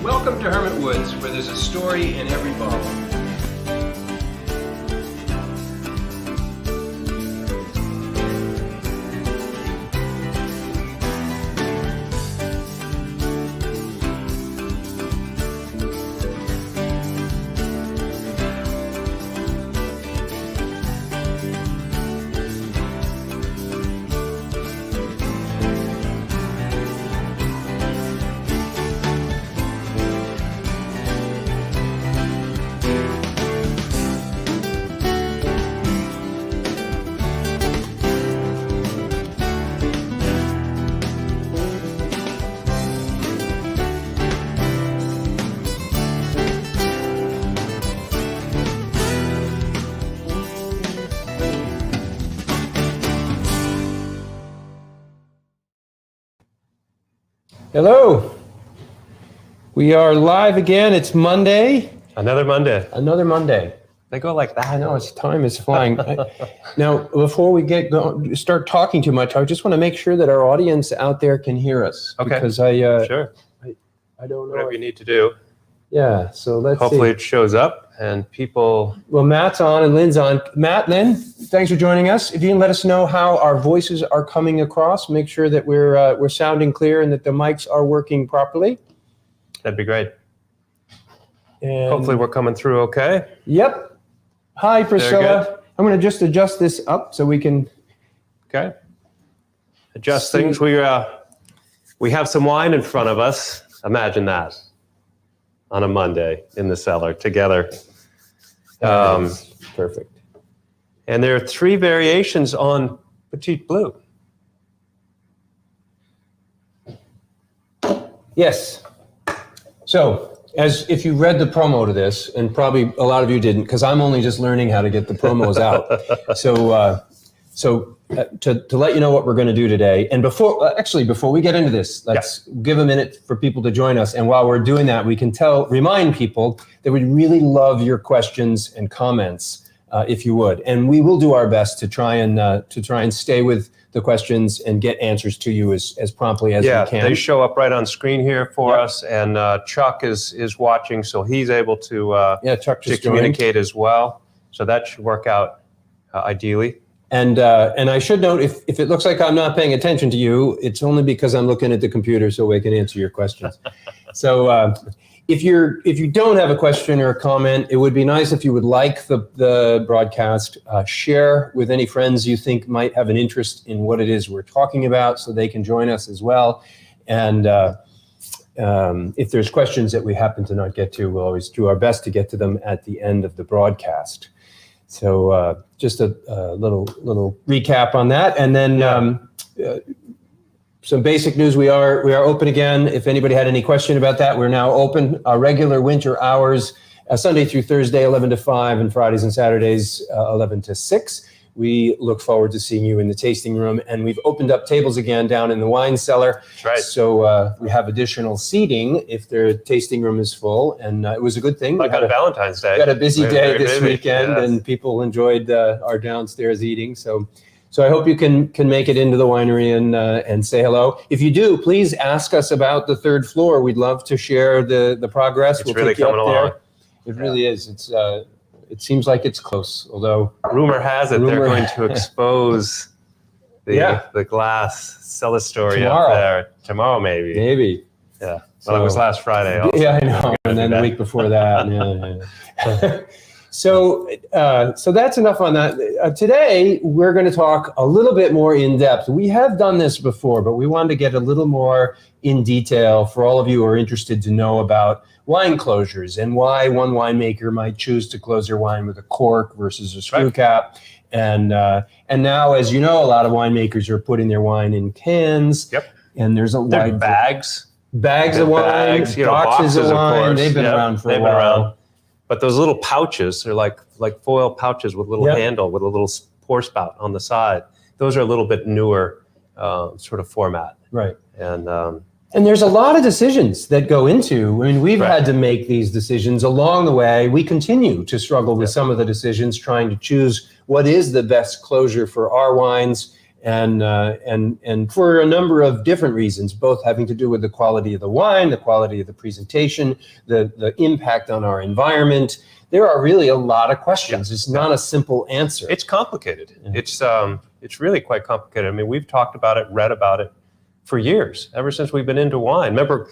Welcome to Hermit Woods, where there's a story in every bottle. Hello. We are live again. It's Monday. Another Monday. Another Monday. They go like that. I know, time is flying. Now, before we start talking too much, I just want to make sure that our audience out there can hear us. Okay. Because Sure. I don't know. Whatever you need to do. Yeah. So let's Hopefully see. it shows up and people. Well, Matt's on and Lynn's on. Matt, Lynn, thanks for joining us. If you can let us know how our voices are coming across, make sure that we're sounding clear and that the mics are working properly. That'd be great. And Hopefully we're coming through okay. Yep. Hi, Priscilla. I'm going to just adjust this up so we can. Okay. Adjust things. We have some wine in front of us. Imagine that. On a Monday in the cellar together. Perfect. And there are 3 variations on Petite Blue. Yes. So, as if you read the promo to this, and probably a lot of you didn't, because I'm only just learning how to get the promos out. To let you know what we're going to do today, and before we get into this, let's give a minute for people to join us. And while we're doing that, we can remind people that we'd really love your questions and comments, if you would, and we will do our best to try and stay with the questions and get answers to you as promptly as we can. Yeah, they show up right on screen here for us, and Chuck is watching, so he's able to Chuck just communicate as well. So that should work out ideally. And I should note, if it looks like I'm not paying attention to you, it's only because I'm looking at the computer so we can answer your questions. So if you don't have a question or a comment, it would be nice if you would like the broadcast, share with any friends you think might have an interest in what it is we're talking about so they can join us as well. And if there's questions that we happen to not get to, we'll always do our best to get to them at the end of the broadcast. So just a little recap on that, and then some basic news. We are open again. If anybody had any question about that, we're now open. Our regular winter hours, Sunday through Thursday, 11 to 5, and Fridays and Saturdays, 11 to 6. We look forward to seeing you in the tasting room, and we've opened up tables again down in the wine cellar. That's right. So we have additional seating if their tasting room is full, and it was a good thing. Like on Valentine's Day. We had a busy day this weekend, yes. and people enjoyed our downstairs eating. So I hope you can make it into the winery and say hello. If you do, please ask us about the 3rd floor. We'd love to share the progress. It's really coming along. It really is. It seems like it's close, although rumor has it they're going to expose the glass cellar story tomorrow. Up there tomorrow, maybe. Maybe. Yeah. Well, it was last Friday. Also. Yeah, I know. And then the week before that. Yeah. So that's enough on that. Today, we're going to talk a little bit more in depth. We have done this before, but we wanted to get a little more in detail for all of you who are interested to know about wine closures and why one winemaker might choose to close their wine with a cork versus a screw cap. And now, as you know, a lot of winemakers are putting their wine in cans. Yep. And there's wide bags of wine, boxes of wine. They've been around for a while. But those little pouches, they're like foil pouches with a little handle with a little pour spout on the side. Those are a little bit newer sort of format. Right. And there's a lot of decisions that go into, I mean, we've had to make these decisions along the way. We continue to struggle with some of the decisions, trying to choose what is the best closure for our wines and for a number of different reasons, both having to do with the quality of the wine, the quality of the presentation, the impact on our environment. There are really a lot of questions. It's not a simple answer. It's complicated. It's really quite complicated. I mean, we've talked about it, read about it for years, ever since we've been into wine. Remember,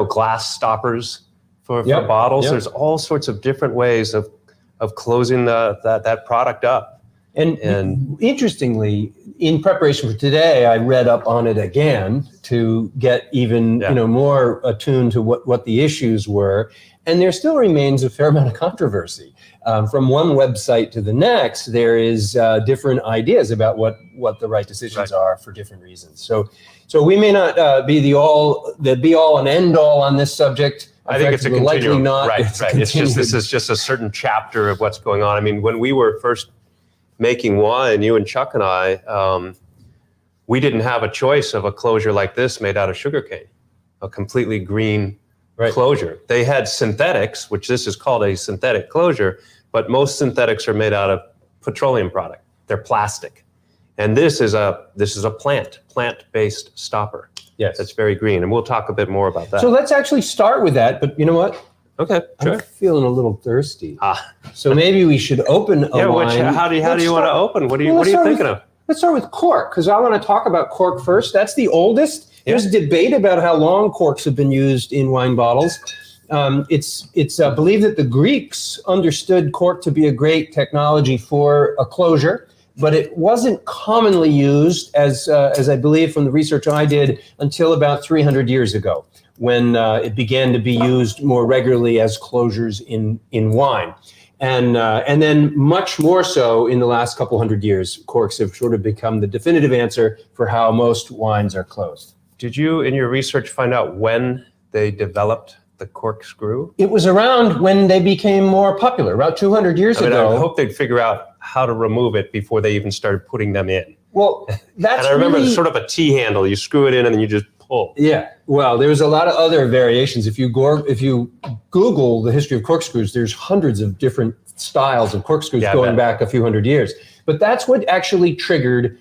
glass stoppers for bottles. Yep. There's all sorts of different ways of closing that product up. And interestingly, in preparation for today, I read up on it again to get even more attuned to what the issues were. And there still remains a fair amount of controversy. From one website to the next, there is different ideas about what the right decisions are for different reasons. So we may not be the be all and end all on this subject. I think it's a continuum. Likely not. Right. This is just a certain chapter of what's going on. I mean, when we were first making wine, you and Chuck and I, we didn't have a choice of a closure like this made out of sugarcane, a completely green closure. They had synthetics, which this is called a synthetic closure, but most synthetics are made out of petroleum product. They're plastic. And this is a plant-based stopper. Yes. That's very green. And we'll talk a bit more about that. So let's actually start with that. But you know what? Okay, sure. I'm feeling a little thirsty. So maybe we should open a wine. How do you want to open? What are you thinking of? Let's start with cork, because I want to talk about cork first. That's the oldest. There's debate about how long corks have been used in wine bottles. It's believed that the Greeks understood cork to be a great technology for a closure, but it wasn't commonly used, as I believe from the research I did, until about 300 years ago, when it began to be used more regularly as closures in wine. And then much more so in the last couple hundred years, corks have sort of become the definitive answer for how most wines are closed. Did you, in your research, find out when they developed the corkscrew? It was around when they became more popular, about 200 years ago. I hope they'd figure out how to remove it before they even started putting them in. Well, that's and I remember it's sort of a T-handle. You screw it in and then you just pull. Yeah. Well, there's a lot of other variations. If you Google the history of corkscrews, there's hundreds of different styles of corkscrews going back a few hundred years. But that's what actually triggered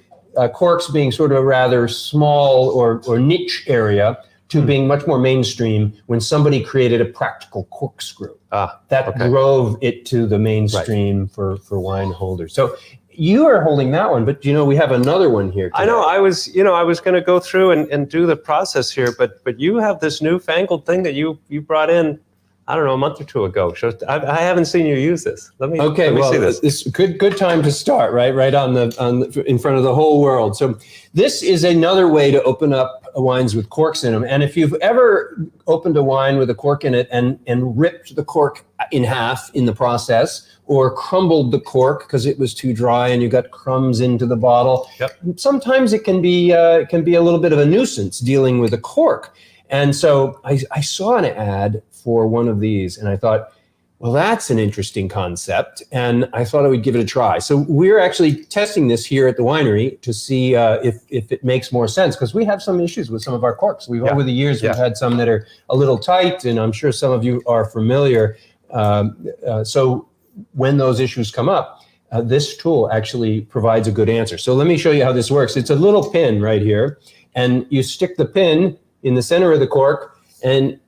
corks being sort of a rather small or niche area to being much more mainstream when somebody created a practical corkscrew. That drove it to the mainstream for wine holders. So you are holding that one, but we have another one here today. I know. I was going to go through and do the process here, but you have this newfangled thing that you brought in, I don't know, a month or two ago. So I haven't seen you use this. Let me see this. It's good time to start, right on in front of the whole world. So this is another way to open up wines with corks in them. And if you've ever opened a wine with a cork in it and ripped the cork in half in the process, or crumbled the cork because it was too dry and you got crumbs into the bottle, sometimes it can be a little bit of a nuisance dealing with a cork. And so I saw an ad for one of these and I thought, well, that's an interesting concept. And I thought I would give it a try. So we're actually testing this here at the winery to see if it makes more sense, because we have some issues with some of our corks. Over the years, we've had some that are a little tight, and I'm sure some of you are familiar. So when those issues come up, this tool actually provides a good answer. So let me show you how this works. It's a little pin right here, and you stick the pin in the center of the cork and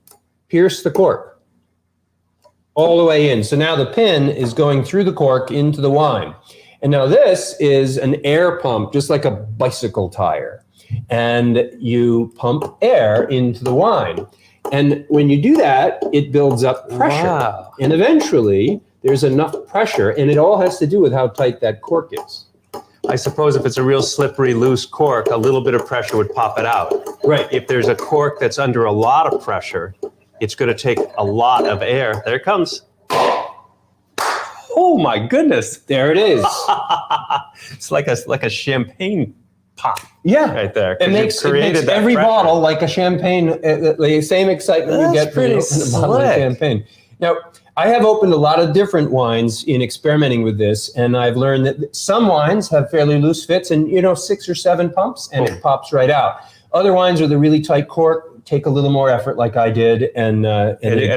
pierce the cork all the way in. So now the pin is going through the cork into the wine. And now this is an air pump, just like a bicycle tire. And you pump air into the wine. And when you do that, it builds up pressure. Wow. And eventually there's enough pressure, and it all has to do with how tight that cork is. I suppose if it's a real slippery, loose cork, a little bit of pressure would pop it out. Right. If there's a cork that's under a lot of pressure, it's going to take a lot of air. There it comes. Oh my goodness. There it is. It's like a champagne pop. Yeah. Right there. It makes every bottle like a champagne, the same excitement you get when you open a bottle of champagne. Now, I have opened a lot of different wines in experimenting with this, and I've learned that some wines have fairly loose fits and, 6 or 7 pumps, and it pops right out. Other wines with a really tight cork take a little more effort, like I did. And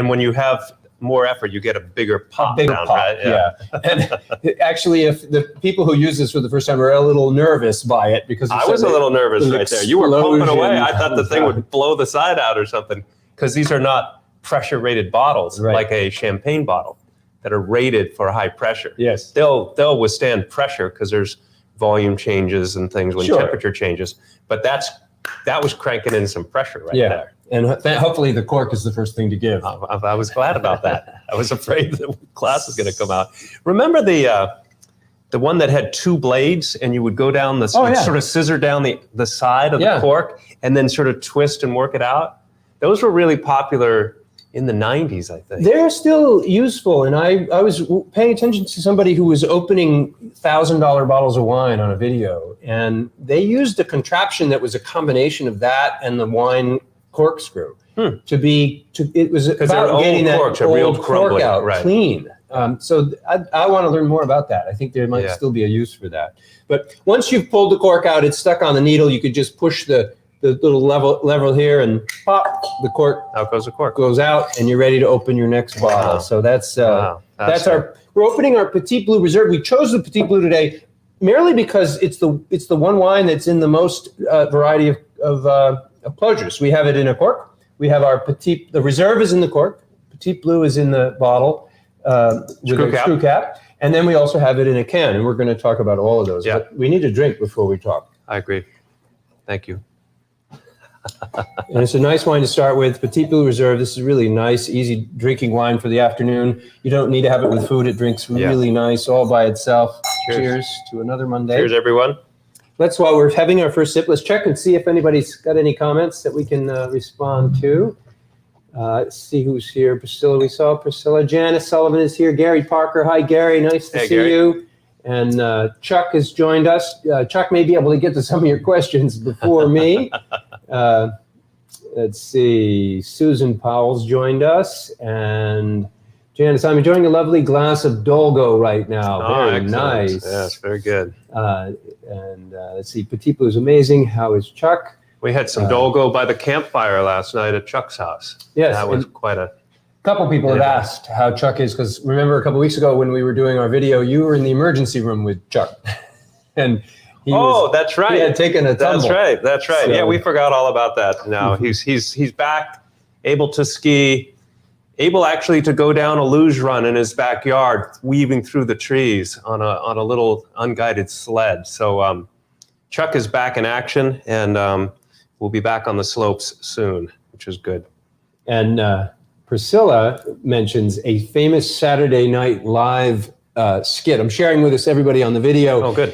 when you have more effort, you get a bigger pop. Bigger down, pop, right? yeah. And actually, if the people who use this for the first time were a little nervous by it, because I was a little nervous right there. You were pumping away. I thought the thing would blow the side out or something, because these are not pressure rated bottles like a champagne bottle that are rated for high pressure. Yes. They'll withstand pressure because there's volume changes and things when temperature changes. But that was cranking in some pressure right there. And hopefully the cork is the first thing to give. I was glad about that. I was afraid the glass was going to come out. Remember the one that had two blades, and you would go down sort of scissor down the side of the cork and then sort of twist and work it out? Those were really popular in the 90s, I think. They're still useful, and I was paying attention to somebody who was opening $1,000 bottles of wine on a video, and they used a contraption that was a combination of that and the wine corkscrew it was about getting that old cork out clean. So I want to learn more about that. I think there might still be a use for that. But once you've pulled the cork out, it's stuck on the needle. You could just push the little level here and pop, the cork. Out goes the cork. Goes out, and you're ready to open your next bottle. Wow. So that's we're opening our Petit Blue Reserve. We chose the Petit Blue today merely because it's the one wine that's in the most variety of pleasures. We have it in a cork. We have the Reserve is in the cork. Petit Blue is in the bottle with a screw cap. And then we also have it in a can, and we're going to talk about all of those. But we need a drink before we talk. I agree. Thank you. And it's a nice wine to start with. Petit Blue Reserve. This is really nice, easy drinking wine for the afternoon. You don't need to have it with food. It drinks really nice all by itself. Cheers to another Monday. Cheers, everyone. While we're having our first sip, let's check and see if anybody's got any comments that we can respond to. Let's see who's here. Priscilla, we saw Priscilla. Janice Sullivan is here. Gary Parker. Hi, Gary. Nice to see you. And Chuck has joined us. Chuck may be able to get to some of your questions before me. Let's see. Susan Powell's joined us. And Janice, I'm enjoying a lovely glass of Dolgo right now. Very nice. Yes, very good. And let's see. Petit Blue is amazing. How is Chuck? We had some Dolgo by the campfire last night at Chuck's house. Yes. That was quite a... couple people have asked how Chuck is, because remember a couple weeks ago when we were doing our video, you were in the emergency room with Chuck. And that's right. He had taken a tumble. That's right. So, yeah, we forgot all about that. Now he's back, able to ski, able actually to go down a luge run in his backyard, weaving through the trees on a little unguided sled. So Chuck is back in action, and we'll be back on the slopes soon, which is good. And Priscilla mentions a famous Saturday Night Live skit. I'm sharing with everybody on the video. Oh, good.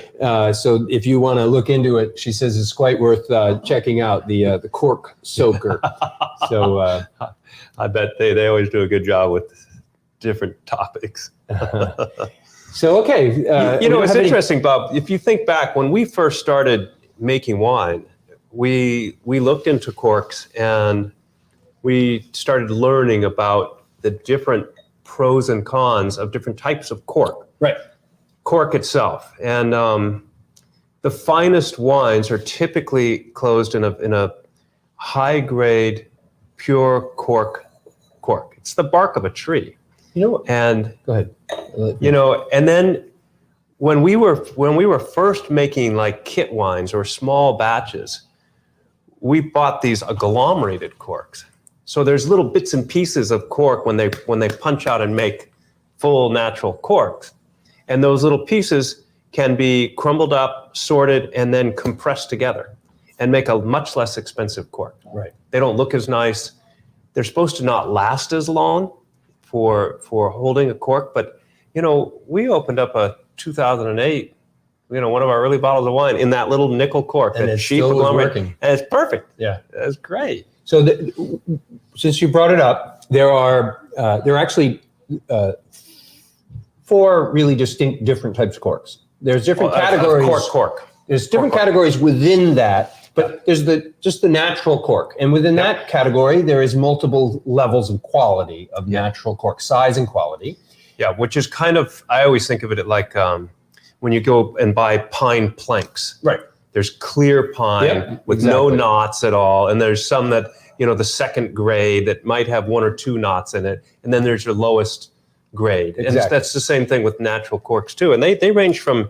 So if you want to look into it, she says it's quite worth checking out, the cork soaker. So I bet they always do a good job with different topics. So, okay. It's interesting, Bob. If you think back, when we first started making wine, we looked into corks, and we started learning about the different pros and cons of different types of cork. Right. Cork itself. And the finest wines are typically closed in a high-grade, pure cork. It's the bark of a tree. You know what? And go ahead. And then when we were first making like kit wines or small batches, we bought these agglomerated corks. So there's little bits and pieces of cork when they punch out and make full natural corks. And those little pieces can be crumbled up, sorted, and then compressed together and make a much less expensive cork. Right. They don't look as nice. They're supposed to not last as long for holding a cork. But, we opened up a 2008, one of our early bottles of wine in that little nickel cork. And it's still working. And it's perfect. Yeah. It's great. So since you brought it up, there are actually 4 really distinct different types of corks. There's different categories. Cork. There's different categories within that, but there's just the natural cork. And within that category, there is multiple levels of quality of natural cork, size and quality. Yeah, which is kind of, I always think of it like when you go and buy pine planks. Right. There's clear pine with no knots at all, and there's some that the second grade that might have 1 or 2 knots in it, and then there's your lowest grade. Exactly. And that's the same thing with natural corks too. And they range from,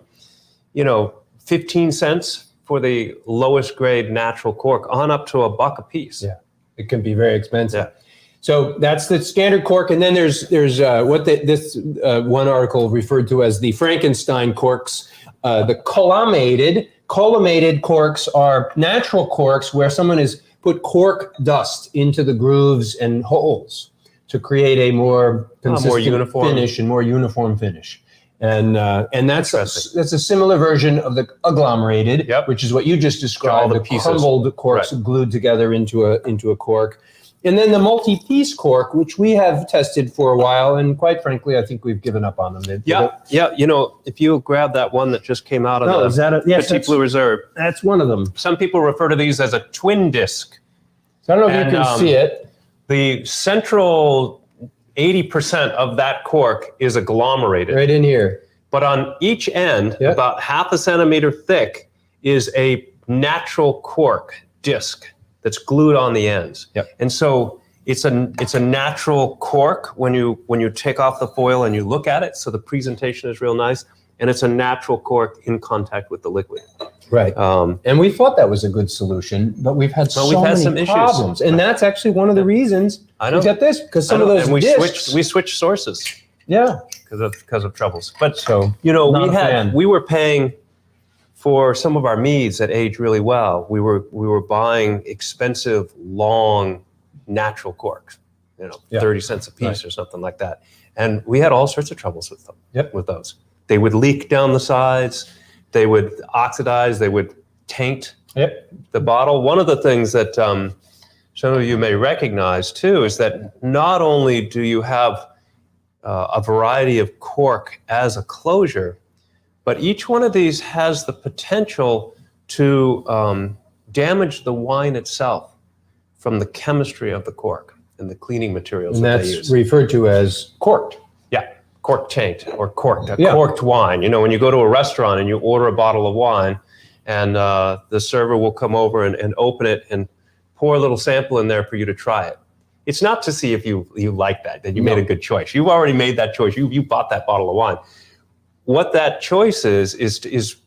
15 cents for the lowest grade natural cork on up to $1 a piece. Yeah, it can be very expensive. Yeah. So that's the standard cork, and then there's what this one article referred to as the Frankenstein corks. The collimated corks are natural corks where someone has put cork dust into the grooves and holes to create a more consistent more uniform finish and more uniform finish. And that's a similar version of the agglomerated, which is what you just described, the crumbled corks glued together into a cork. And then the multi-piece cork, which we have tested for a while, and quite frankly, I think we've given up on them. If you grab that one that just came out of Petit Blue Reserve. That's one of them. Some people refer to these as a twin disc. So I don't know if you can see it. The central 80% of that cork is agglomerated. Right in here. But on each end, about half a centimeter thick, is a natural cork disc that's glued on the ends. And so it's a natural cork when you take off the foil and you look at it, so the presentation is real nice, and it's a natural cork in contact with the liquid. Right. And we thought that was a good solution, but we've had so many problems. And that's actually one of the reasons we got this, because some of those we switched sources. Yeah. Because of troubles. But so we were paying for some of our meads that age really well. We were buying expensive, long, natural corks, 30 cents a piece or something like that. And we had all sorts of troubles with them. With those. They would leak down the sides. They would oxidize. They would taint the bottle. One of the things that some of you may recognize too is that not only do you have a variety of cork as a closure, but each one of these has the potential to damage the wine itself from the chemistry of the cork and the cleaning materials that they use. That's referred to as corked. Yeah, cork taint or corked, corked wine. When you go to a restaurant and you order a bottle of wine, and the server will come over and open it and pour a little sample in there for you to try it. It's not to see if you like that you made a good choice. You've already made that choice. You bought that bottle of wine. What that choice is,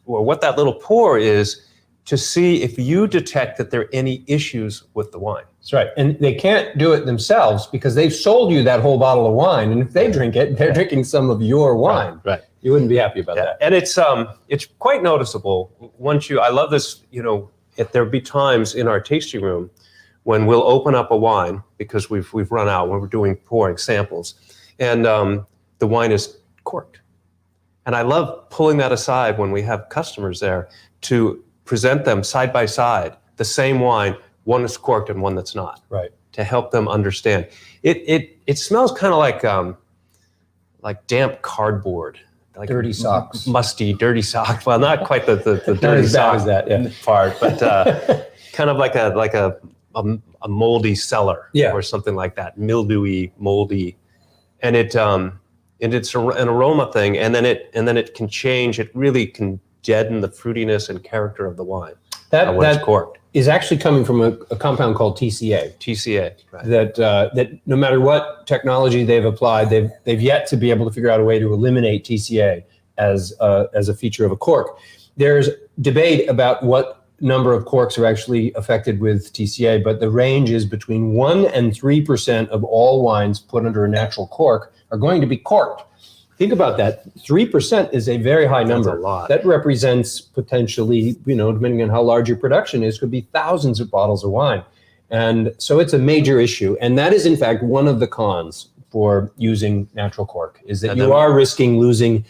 or what that little pour is, to see if you detect that there are any issues with the wine. That's right. And they can't do it themselves because they've sold you that whole bottle of wine. And if they drink it, they're drinking some of your wine. Right. You wouldn't be happy about that. And it's quite noticeable I love this, there'll be times in our tasting room when we'll open up a wine because we've run out when we're doing pouring samples, and the wine is corked. And I love pulling that aside when we have customers there to present them side by side, the same wine, one is corked and one that's not. Right. To help them understand. It smells kind of like damp cardboard. Like dirty socks. Musty, dirty socks. Well, not quite the dirty sock part, but kind of like a moldy cellar or something like that, mildewy, moldy, and it's an aroma thing, and then it can change. It really can deaden the fruitiness and character of the wine. When it's corked is actually coming from a compound called TCA. TCA, right. That no matter what technology they've applied, they've yet to be able to figure out a way to eliminate TCA as a feature of a cork. There's debate about what number of corks are actually affected with TCA, but the range is between 1 and 3% of all wines put under a natural cork are going to be corked. Think about that. 3% is a very high number. That's a lot. That represents potentially, depending on how large your production is, could be thousands of bottles of wine. And so it's a major issue. And that is, in fact, one of the cons for using natural cork, is that you are risking losing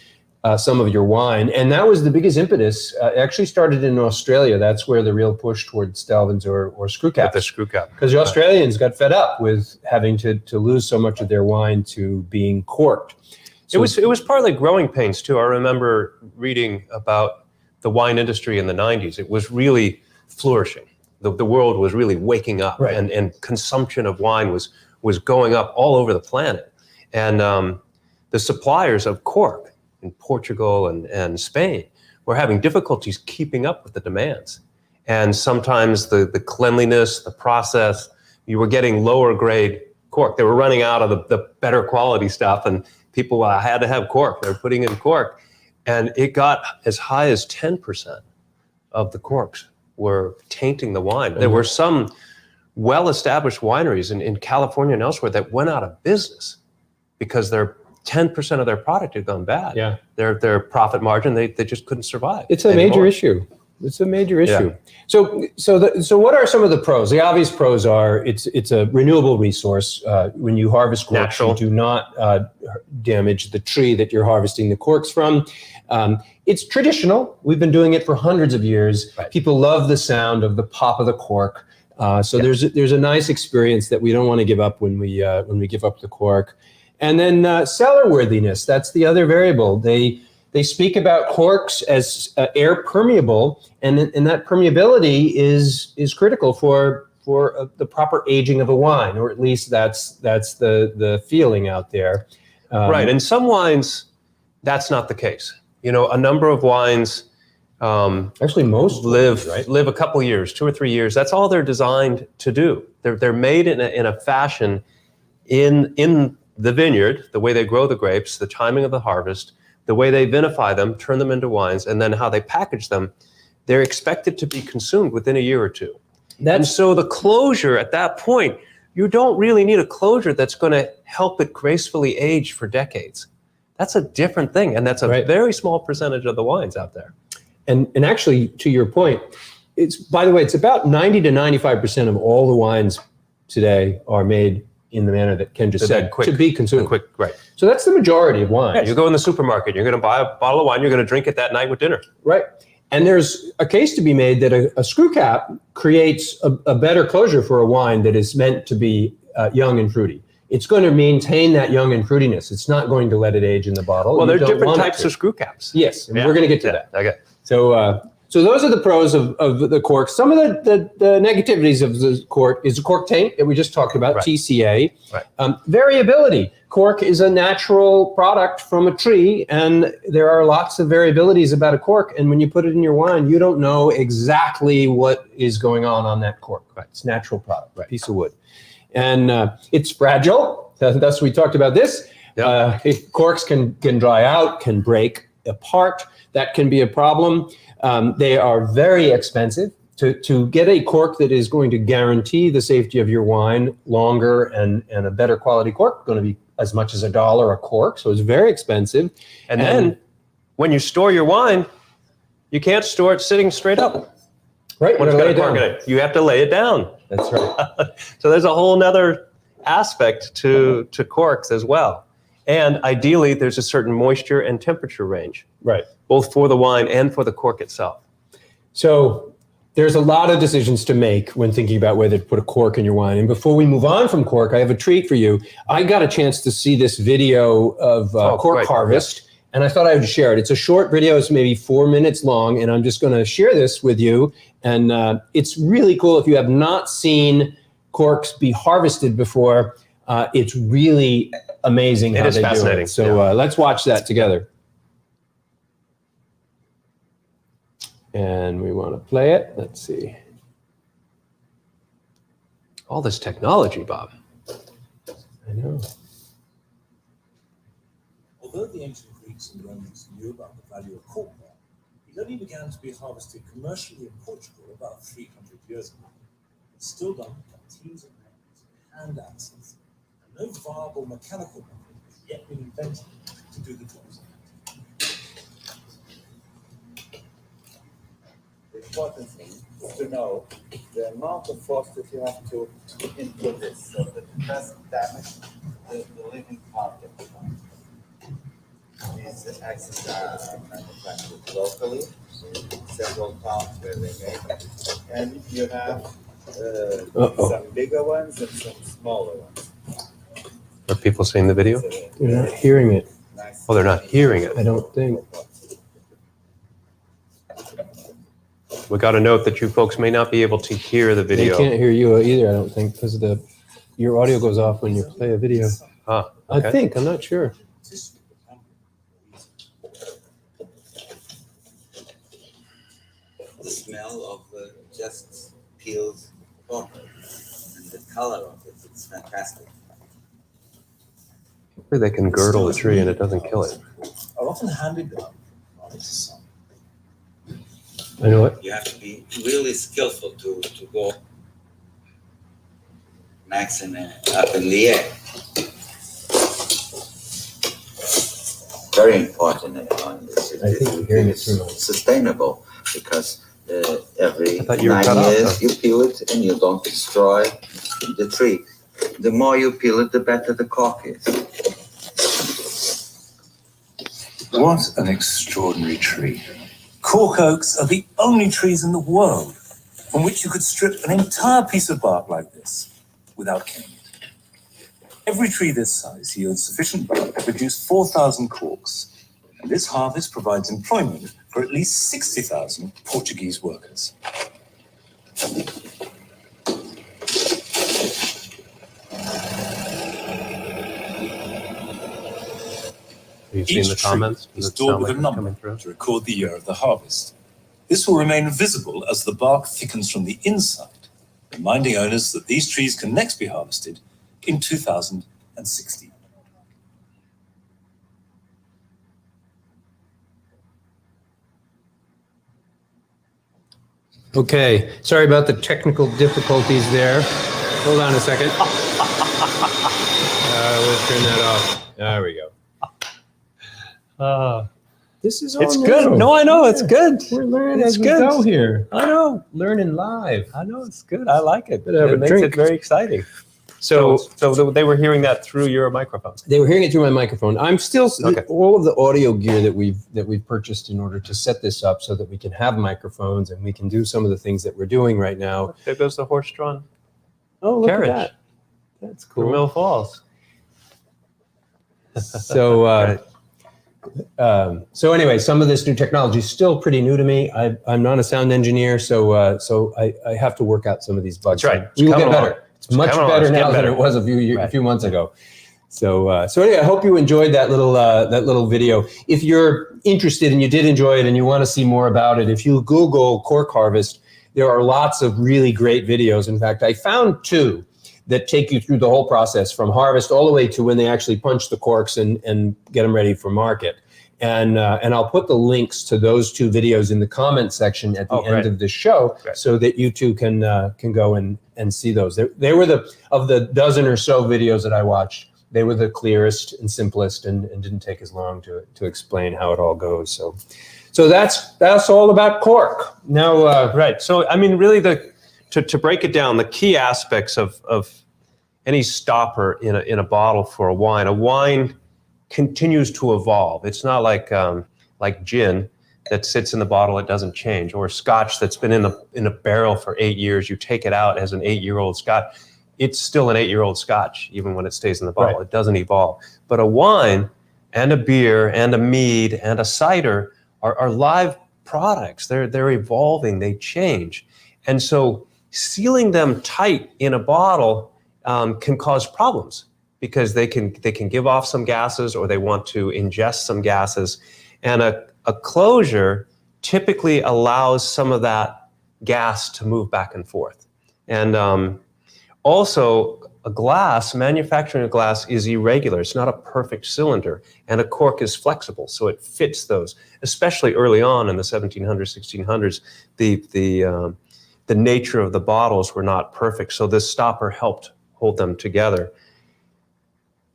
some of your wine. And that was the biggest impetus. It actually started in Australia. That's where the real push towards Stelvins or screw caps. With the screw cap. Because the Australians got fed up with having to lose so much of their wine to being corked. So it was partly growing pains too. I remember reading about the wine industry in the 90s. It was really flourishing. The world was really waking up, right. and consumption of wine was going up all over the planet. And the suppliers of cork in Portugal and Spain were having difficulties keeping up with the demands. And sometimes the cleanliness, the process you were getting lower grade cork. They were running out of the better quality stuff, and people had to have cork. They were putting in cork, and it got as high as 10% of the corks were tainting the wine. There were some well-established wineries in California and elsewhere that went out of business because their 10% of their product had gone bad. Yeah. Their profit margin, they just couldn't survive. It's a major issue. It's a major issue. Yeah. So what are some of the pros? The obvious pros are it's a renewable resource. When you harvest corks, Natural. you do not damage the tree that you're harvesting the corks from. It's traditional. We've been doing it for hundreds of years. Right. People love the sound of the pop of the cork. There's a nice experience that we don't want to give up when we give up the cork. And then cellar worthiness. That's the other variable. They speak about corks as air permeable, and that permeability is critical for the proper aging of a wine, or at least that's the feeling out there. Right. In some wines, that's not the case. You know, a number of wines actually most live right? live a couple years, 2 or 3 years. That's all they're designed to do. They're made in a fashion in the vineyard, the way they grow the grapes, the timing of the harvest, the way they vinify them, turn them into wines, and then how they package them. They're expected to be consumed within a year or two. And so the closure at that point, you don't really need a closure that's going to help it gracefully age for decades. That's a different thing, and that's a very small percentage of the wines out there. And actually, to your point, by the way, it's about 90 to 95% of all the wines today are made in the manner that Ken just said, to be consumed. Quick, right. So that's the majority of wines. Yeah, you go in the supermarket, you're going to buy a bottle of wine, you're going to drink it that night with dinner. Right. And there's a case to be made that a screw cap creates a better closure for a wine that is meant to be young and fruity. It's going to maintain that young and fruitiness. It's not going to let it age in the bottle. Well, there are different types of screw caps. Yes, and we're going to get to that. Okay. So those are the pros of the cork. Some of the negativities of the cork is the cork taint that we just talked about, TCA. Right. Variability. Cork is a natural product from a tree, and there are lots of variabilities about a cork. And when you put it in your wine, you don't know exactly what is going on that cork. Right. It's a natural product, piece of wood. And it's fragile. Thus, we talked about this. Yep. Corks can dry out, can break apart. That can be a problem. They are very expensive. To get a cork that is going to guarantee the safety of your wine longer and a better quality cork, going to be as much as $1 a cork. So it's very expensive. And then when you store your wine, you can't store it sitting straight up. Right. When it's got a cork in it, you have to lay it down. That's right. So there's a whole nother aspect to corks as well. And ideally, there's a certain moisture and temperature range. Right. Both for the wine and for the cork itself. So there's a lot of decisions to make when thinking about whether to put a cork in your wine. And before we move on from cork, I have a treat for you. I got a chance to see this video of cork harvest, and I thought I would share it. It's a short video. It's maybe 4 minutes long, and I'm just going to share this with you. And it's really cool. If you have not seen corks be harvested before, it's really amazing how they do it. So let's watch that together. And we want to play it. Let's see. All this technology, Bob. I know. Although the ancient Greeks and Romans knew about the value of cork, it only began to be harvested commercially in Portugal about 300 years ago. It's still done by teams of men, hand axes, and no viable mechanical method has yet been invented to do the job. The important thing is to know the amount of force that you have to input this so that it doesn't damage the living part of the plant. These axes are manufactured locally, several towns where they make it, and you have some bigger ones and some smaller ones. Are people seeing the video? They're not hearing it. Nice. Oh, they're not hearing it. I don't think. We got a note that you folks may not be able to hear the They video. can't hear you either, I don't think, because your audio goes off when you play a video. Okay. I think. I'm not sure. The smell of just peeled cork. And the color of it, it's fantastic. They can girdle a tree and it doesn't kill it. Are often handed down on its son. I know it. You have to be really skillful to go max and up in the air. Very important on this. I think you're hearing it through my- Sustainable, because every I thought you were 9 cut off, years though. you peel it and you don't destroy the tree. The more you peel it, the better the cork is. What an extraordinary tree. Cork oaks are the only trees in the world from which you could strip an entire piece of bark like this without killing it. Every tree this size yields sufficient bark to produce 4,000 corks, and this harvest provides employment for at least 60,000 Portuguese workers. Have you seen the Each tree comments? is Does it stored sound with like a it's number coming through? to record the year of the harvest. This will remain visible as the bark thickens from the inside, reminding owners that these trees can next be harvested in 2060. Okay, sorry about the technical difficulties there. Hold on a second. We'll turn that off. There we go. This is all It's new. good. No, I know. It's Yeah. good. We're learning It's as we good. go here. I know. Learning live. I know. It's good. I like it. Better have It a makes drink. it very exciting. So they were hearing that through your microphone. They were hearing it through my microphone. I'm still Okay. all of the audio gear that we've purchased in order to set this up so that we can have microphones and we can do some of the things that we're doing right now. There goes the horse-drawn Oh, look carriage at that. That's from cool. Mill Falls. So, so anyway, some of this new technology is still pretty new to me. I'm not a sound engineer, so I have to work out some of these bugs. That's right. We will It's get coming better. along. It's much coming along. better It's now getting than better. it was a few Right. few months ago. So anyway, I hope you enjoyed that little video. If you're interested and you did enjoy it and you want to see more about it, if you Google cork harvest, there are lots of really great videos. In fact, I found 2 that take you through the whole process from harvest all the way to when they actually punch the corks and get them ready for market. And I'll put the links to those 2 videos in the comment section at the end great. of the show, Great. so that you too can go and see those. They were of the dozen or so videos that I watched, they were the clearest and simplest and didn't take as long to explain how it all goes. So that's all about cork. Now, Right. So, I mean, really, to break it down, the key aspects of any stopper in a bottle for a wine continues to evolve. It's not like gin that sits in the bottle, it doesn't change, or scotch that's been in a barrel for 8 years. You take it out as an 8-year-old scotch. It's still an 8-year-old scotch, even when it stays in the bottle. Right. It doesn't evolve. But a wine and a beer and a mead and a cider are live products. They're evolving, they change. And so sealing them tight in a bottle can cause problems, because they can give off some gases, or they want to ingest some gases. And a closure typically allows some of that gas to move back and forth. And also, manufacturing a glass is irregular. It's not a perfect cylinder, and a cork is flexible, so it fits those. Especially early on in the 1700s, 1600s, the nature of the bottles were not perfect, so this stopper helped hold them together.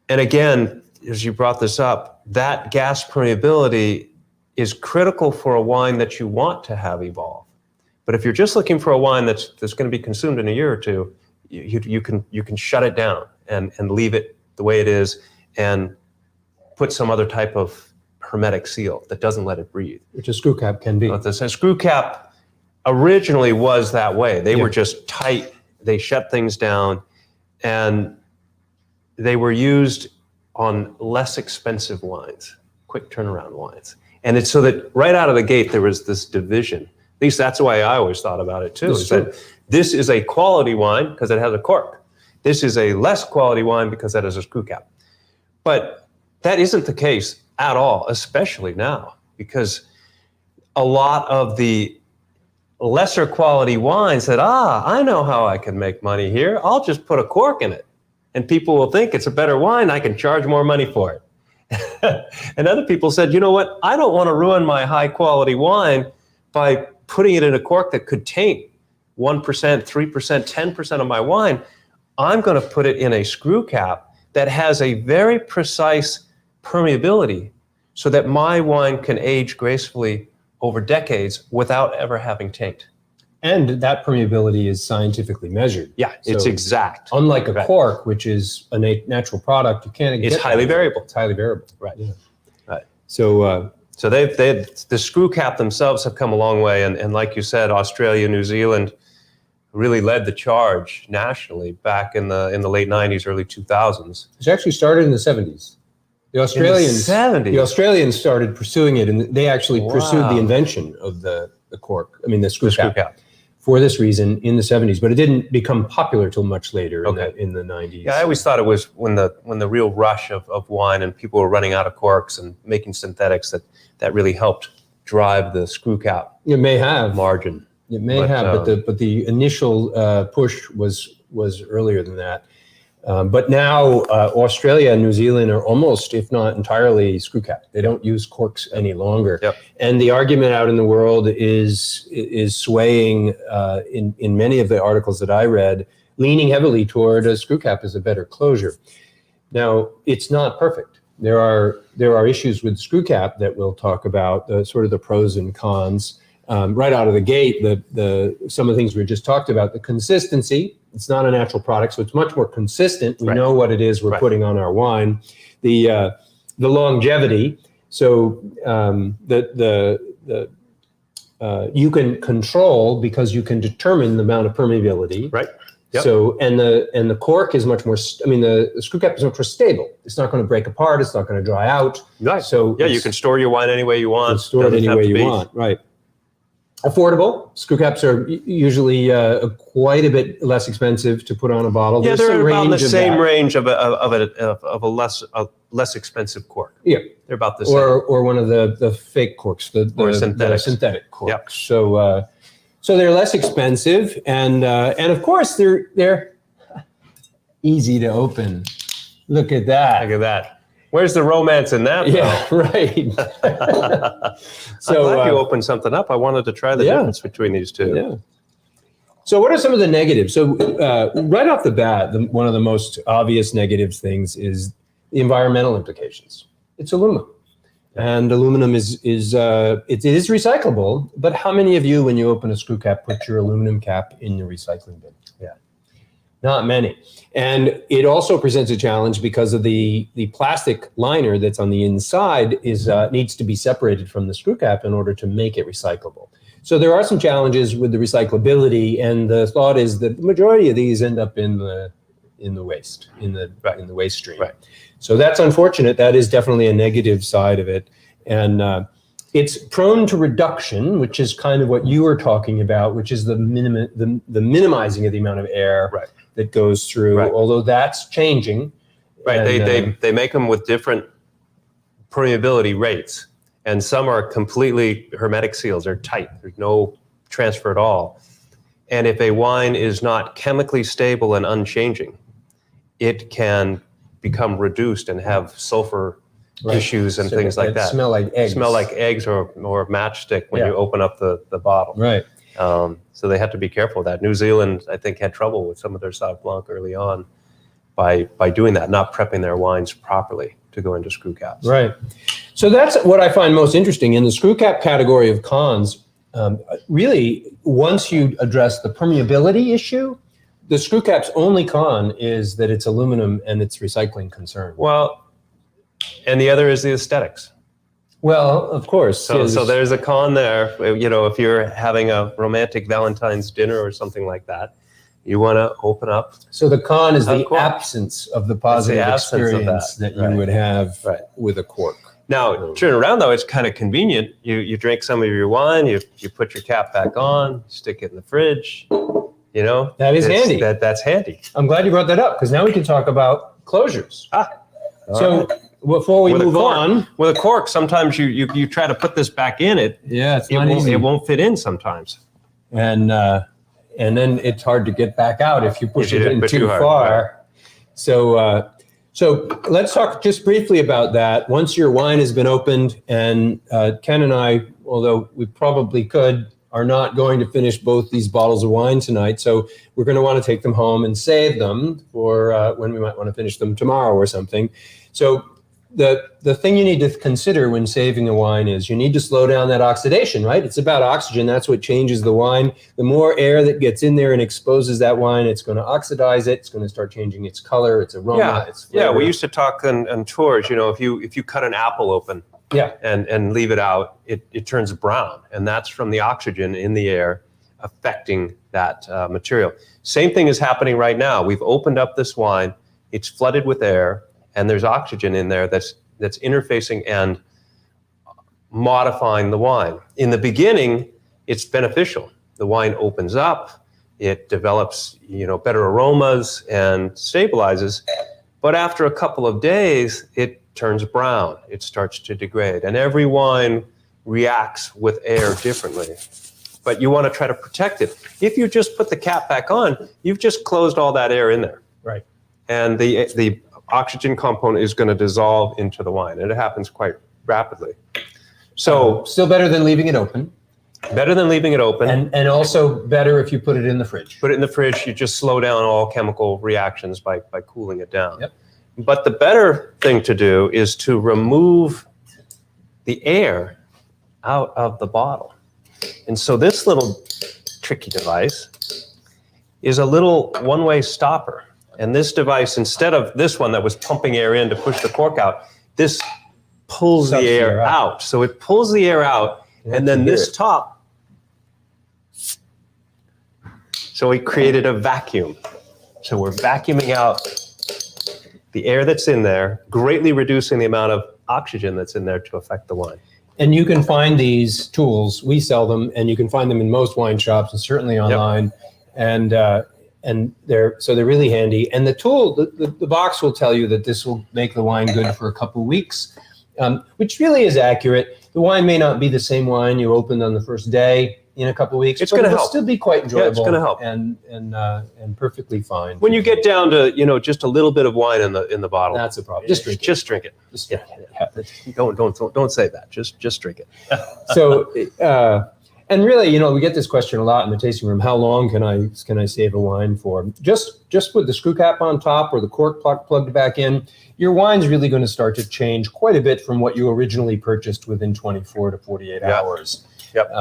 And again, as you brought this up, that gas permeability is critical for a wine that you want to have evolve. But if you're just looking for a wine that's going to be consumed in a year or two, you can shut it down and leave it the way it is and put some other type of hermetic seal that doesn't let it breathe. which a screw cap can be. But the screw cap originally was that way. They Yeah. were just tight. They shut things down, and they were used on less expensive wines, quick turnaround wines. And it's so that right out of the gate, there was this division. At least that's the way I always thought about it too. That's Is that this is a quality wine because it has a cork. This is a less quality wine because that has a screw cap. But that isn't the case at all, especially now, because a lot of the lesser quality wine said, I know how I can make money here. I'll just put a cork in it. And people will think it's a better wine. I can charge more money for it. And other people said, you know what? I don't want to ruin my high quality wine by putting it in a cork that could taint 1%, 3%, 10% of my wine. I'm going to put it in a screw cap that has a very precise permeability so that my wine can age gracefully over decades without ever having taint. And that permeability is scientifically measured. Yeah, it's So, exact. Unlike a Right. cork, which is a natural product, you can't get It's highly that. variable. It's highly variable. Right. Yeah. Right. So So the screw cap themselves have come a long way. And like you said, Australia, New Zealand really led the charge nationally back in the late 90s, early 2000s. it actually started in the 70s. The Australians, 70s? the Australians started pursuing it, and they actually pursued Wow. the invention of the cork. I mean, the screw The screw cap. cap. For this reason in the 70s, but it didn't become popular till much later Okay. in the 90s. Yeah, I always thought it was when the real rush of wine and people were running out of corks and making synthetics that really helped drive the screw cap It may have. margin. It may But, have, but the initial push was earlier than that. But now Australia and New Zealand are almost, if not entirely, screw cap. They don't use corks any longer. Yep. And the argument out in the world is swaying in many of the articles that I read, leaning heavily toward a screw cap as a better closure. Now, it's not perfect. There are issues with screw cap that we'll talk about, sort of the pros and cons. Right out of the gate, some of the things we just talked about, the consistency. It's not a natural product, so it's much more consistent. We Right. know what it is we're Right. putting on our wine. The longevity. So you can control because you can determine the amount of permeability. Right. Yep. So and the cork is much more. The screw cap is much more stable. It's not going to break apart. It's not going to dry out. Nice. So Yeah, you can store your wine any way you want. store it Doesn't any have way to you be- want. Right. Affordable. Screw caps are usually quite a bit less expensive to put on a bottle. Yeah, There's they're some about the range of same that. range of a less expensive cork. Yeah. They're about the same. Or one of the fake corks, the synthetic corks. Yep. So they're less expensive, and of course they're easy to open. Look at that. Look at that. Where's the romance in that? Yeah, right. So I'm glad you opened something up. I wanted to try the Yeah. difference between these two. Yeah. So what are some of the negatives? So right off the bat, one of the most obvious negatives things is the environmental implications. It's aluminum. And aluminum is recyclable, but how many of you, when you open a screw cap, put your aluminum cap in the recycling bin? Yeah. Not many. And it also presents a challenge because of the plastic liner that's on the inside needs to be separated from the screw cap in order to make it recyclable. So there are some challenges with the recyclability, and the thought is that the majority of these end up in the waste, in the waste stream. Right. So that's unfortunate. That is definitely a negative side of it. And it's prone to reduction, which is kind of what you were talking about, which is the minimizing of the amount of air Right. that goes through, Right. although that's changing. Right. And, They make them with different permeability rates, and some are completely hermetic seals. They're tight. There's no transfer at all. And if a wine is not chemically stable and unchanging, it can become reduced and have sulfur Right. issues and So things like that. Smell like eggs. Smell like eggs or matchstick when Yeah. you open up the bottle. Right. So they have to be careful of that. New Zealand, I think, had trouble with some of their Sauv Blanc early on by doing that, not prepping their wines properly to go into screw caps. Right. So that's what I find most interesting in the screw cap category of cons. Really, once you address the permeability issue, the screw cap's only con is that it's aluminum and it's recycling concern. Well, and the other is the aesthetics. Well, of course. So there's a con there. You know, if you're having a romantic Valentine's dinner or something like that, you want to open up. So the con is Of the course. absence of the positive absence of experience that that. you would have Right. with a cork. Now, turn around though, it's kind of convenient. You drink some of your wine, you put your cap back on, stick it in the fridge. You know, That is handy. That's handy. I'm glad you brought that up because now we can talk about closures. All So before we With a move cork. on, With a cork, sometimes you try to put this back in it. yeah, it's not easy. It won't fit in sometimes. and then it's hard to get back out if you push If you it in put too too hard, far. So let's talk just briefly about that. Once your wine has been opened, and Ken and I, although we probably could, are not going to finish both these bottles of wine tonight. So we're going to want to take them home and save them for when we might want to finish them tomorrow or something. So the thing you need to consider when saving a wine is you need to slow down that oxidation, right? It's about oxygen. That's what changes the wine. The more air that gets in there and exposes that wine, it's going to oxidize it. It's going to start changing its color, its aroma, its flavor. Yeah, we used to talk on tours, if you cut an apple open and leave it out, it turns brown. And that's from the oxygen in the air affecting that material. Same thing is happening right now. We've opened up this wine. It's flooded with air. And there's oxygen in there that's interfacing and modifying the wine. In the beginning, it's beneficial. The wine opens up, it develops, better aromas and stabilizes. But after a couple of days, it turns brown. It starts to degrade. And every wine reacts with air differently. But you want to try to protect it. If you just put the cap back on, you've just closed all that air in there. Right. And the oxygen component is going to dissolve into the wine, and it happens quite rapidly. So still better than leaving it open. Better than leaving it open. And also better if you put it in the fridge. Put it in the fridge, you just slow down all chemical reactions by cooling it down. Yep. But the better thing to do is to remove the air out of the bottle. And so this little tricky device is a little one-way stopper. And this device, instead of this one that was pumping air in to push the cork out, this pulls the air out. So it pulls the air out, and then this top. So we created a vacuum. So we're vacuuming out the air that's in there, greatly reducing the amount of oxygen that's in there to affect the wine. And you can find these tools. We sell them, and you can find them in most wine shops and certainly online. Yep. And they're really handy. And the tool, the box will tell you that this will make the wine good for a couple of weeks, which really is accurate. The wine may not be the same wine you opened on the first day in a couple of weeks. It's going to help. It'll still be quite enjoyable. Yeah, it's going to help. And perfectly fine. When you get down to just a little bit of wine in the bottle, that's a problem. Just drink it. Just drink it. Just drink it. Yeah. Don't say that. Just drink it. So. And really, we get this question a lot in the tasting room. How long can I save a wine for? Just with the screw cap on top or the cork plugged back in, your wine's really going to start to change quite a bit from what you originally purchased within 24 to 48 hours. Yep.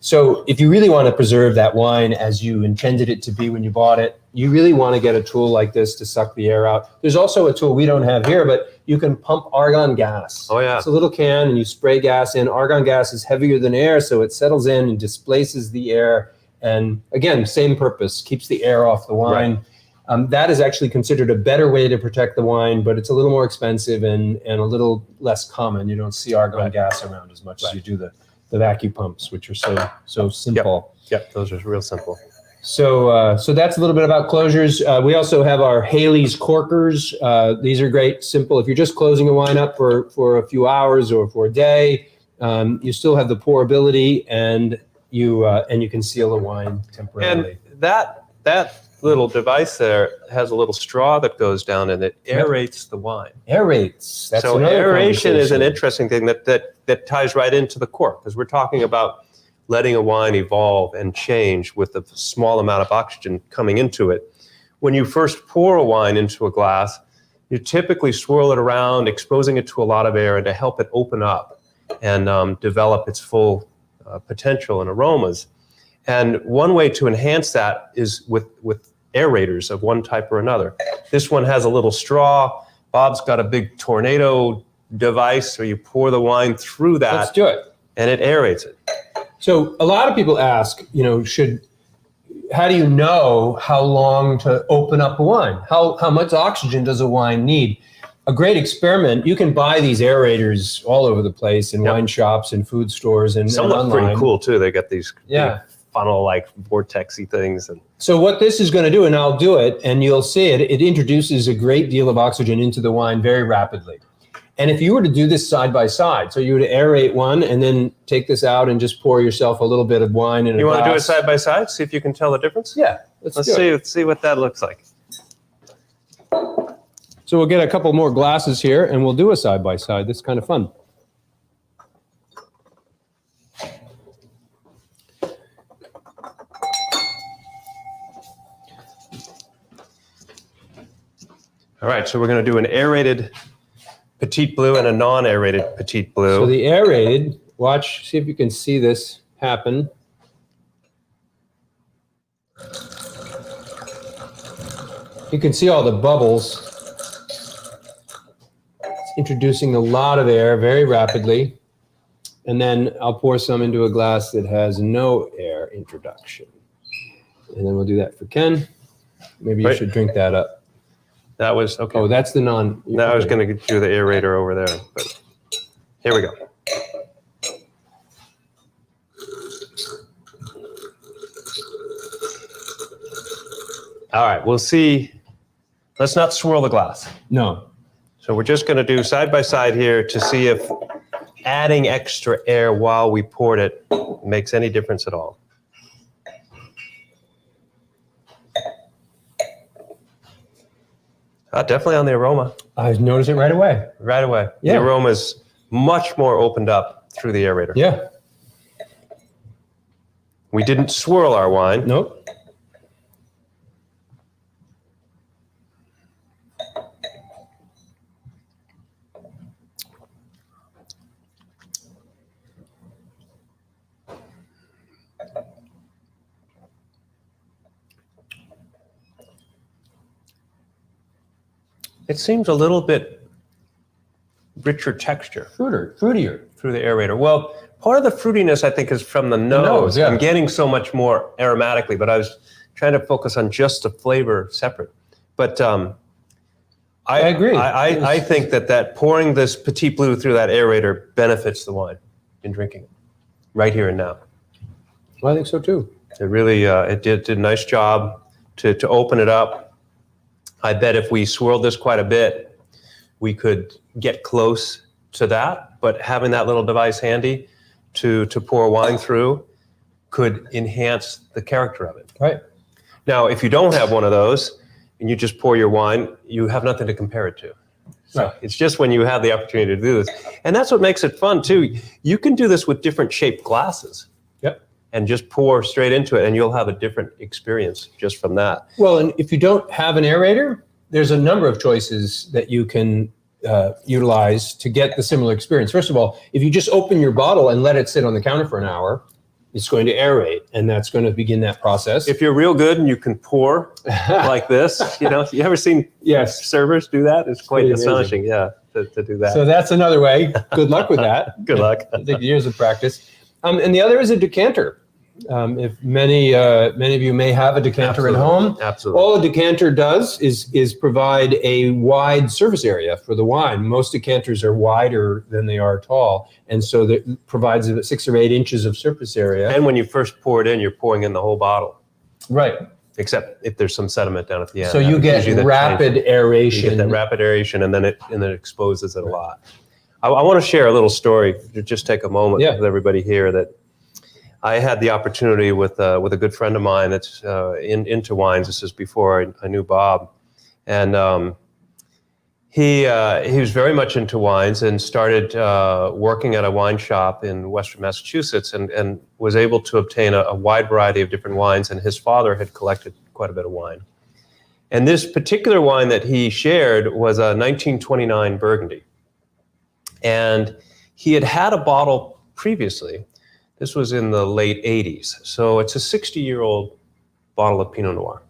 So if you really want to preserve that wine as you intended it to be when you bought it, you really want to get a tool like this to suck the air out. There's also a tool we don't have here, but you can pump argon gas. Oh, yeah. It's a little can, and you spray gas in. Argon gas is heavier than air, so it settles in and displaces the air. And again, same purpose, keeps the air off the wine. Right. That is actually considered a better way to protect the wine, but it's a little more expensive and a little less common. You don't see argon gas around as much as you do the vacuum pumps, which are so simple. Yep, those are real simple. So that's a little bit about closures. We also have our Haley's corkers. These are great, simple. If you're just closing a wine up for a few hours or for a day, you still have the pourability, and you can seal the wine temporarily. And that little device there has a little straw that goes down, and it aerates the wine. Aerates. That's so aeration is an interesting thing that ties right into the cork, because we're talking about letting a wine evolve and change with a small amount of oxygen coming into it. When you first pour a wine into a glass, you typically swirl it around, exposing it to a lot of air, and to help it open up and develop its full potential and aromas. And one way to enhance that is with aerators of one type or another. This one has a little straw. Bob's got a big tornado device, so you pour the wine through that. Let's do it. And it aerates it. So a lot of people ask, how do you know how long to open up a wine? How much oxygen does a wine need? A great experiment, you can buy these aerators all over the place in wine shops and food stores and some look pretty cool too. They got these funnel-like vortexy things. And so what this is going to do, and I'll do it, and you'll see it, it introduces a great deal of oxygen into the wine very rapidly. And if you were to do this side by side, so you would aerate one and then take this out and just pour yourself a little bit of wine in a glass. You want to do it side by side? See if you can tell the difference? Yeah, Let's see what that looks like. So we'll get a couple more glasses here and we'll do a side by side. That's kind of fun. All right, so we're going to do an aerated Petit Blue and a non-aerated Petit Blue. So the aerated, watch, see if you can see this happen. You can see all the bubbles. It's introducing a lot of air very rapidly. And then I'll pour some into a glass that has no air introduction. And then we'll do that for Ken. Maybe you should drink that up. That was, okay. Oh, that's the non. Now I was going to do the aerator over there, but here we go. All right, we'll see. Let's not swirl the glass. No. So we're just going to do side by side here to see if adding extra air while we poured it makes any difference at all. Definitely on the aroma. I noticed it right away. Right away. Yeah. The aroma is much more opened up through the aerator. Yeah. We didn't swirl our wine. Nope. It seems a little bit richer texture. Fruitier. Through the aerator. Well, part of the fruitiness, I think, is from the nose. Yeah. I'm getting so much more aromatically, but I was trying to focus on just the flavor separate. But I agree. I think that pouring this Petit Blue through that aerator benefits the wine in drinking it right here and now. Well, I think so too. It really it did a nice job to open it up. I bet if we swirled this quite a bit, we could get close to that, but having that little device handy to pour wine through could enhance the character of it. Right. Now, if you don't have one of those and you just pour your wine, you have nothing to compare it to. So Right. It's just when you have the opportunity to do this. And that's what makes it fun too. You can do this with different shaped glasses. Yep. And just pour straight into it and you'll have a different experience just from that. Well, and if you don't have an aerator, there's a number of choices that you can utilize to get the similar experience. First of all, if you just open your bottle and let it sit on the counter for an hour, it's going to aerate, and that's going to begin that process. If you're real good and you can pour like this, you ever seen servers do that? It's quite astonishing, to do that. So that's another way. Good luck with that. Good luck. I think years of practice. And the other is a decanter. If many of you may have a decanter at home. Absolutely. All a decanter does is provide a wide surface area for the wine. Most decanters are wider than they are tall, and so that provides 6 or 8 inches of surface area. And when you first pour it in, you're pouring in the whole bottle. Right. Except if there's some sediment down at the end. So you get rapid aeration. You get that rapid aeration, and then it exposes it a lot. I want to share a little story. Just take a moment with everybody here that I had the opportunity with a good friend of mine that's into wines. This is before I knew Bob, and he was very much into wines and started working at a wine shop in Western Massachusetts, and was able to obtain a wide variety of different wines. And his father had collected quite a bit of wine, and this particular wine that he shared was a 1929 Burgundy, and he had a bottle previously. This was in the late 80s. So it's a 60-year-old bottle of Pinot Noir.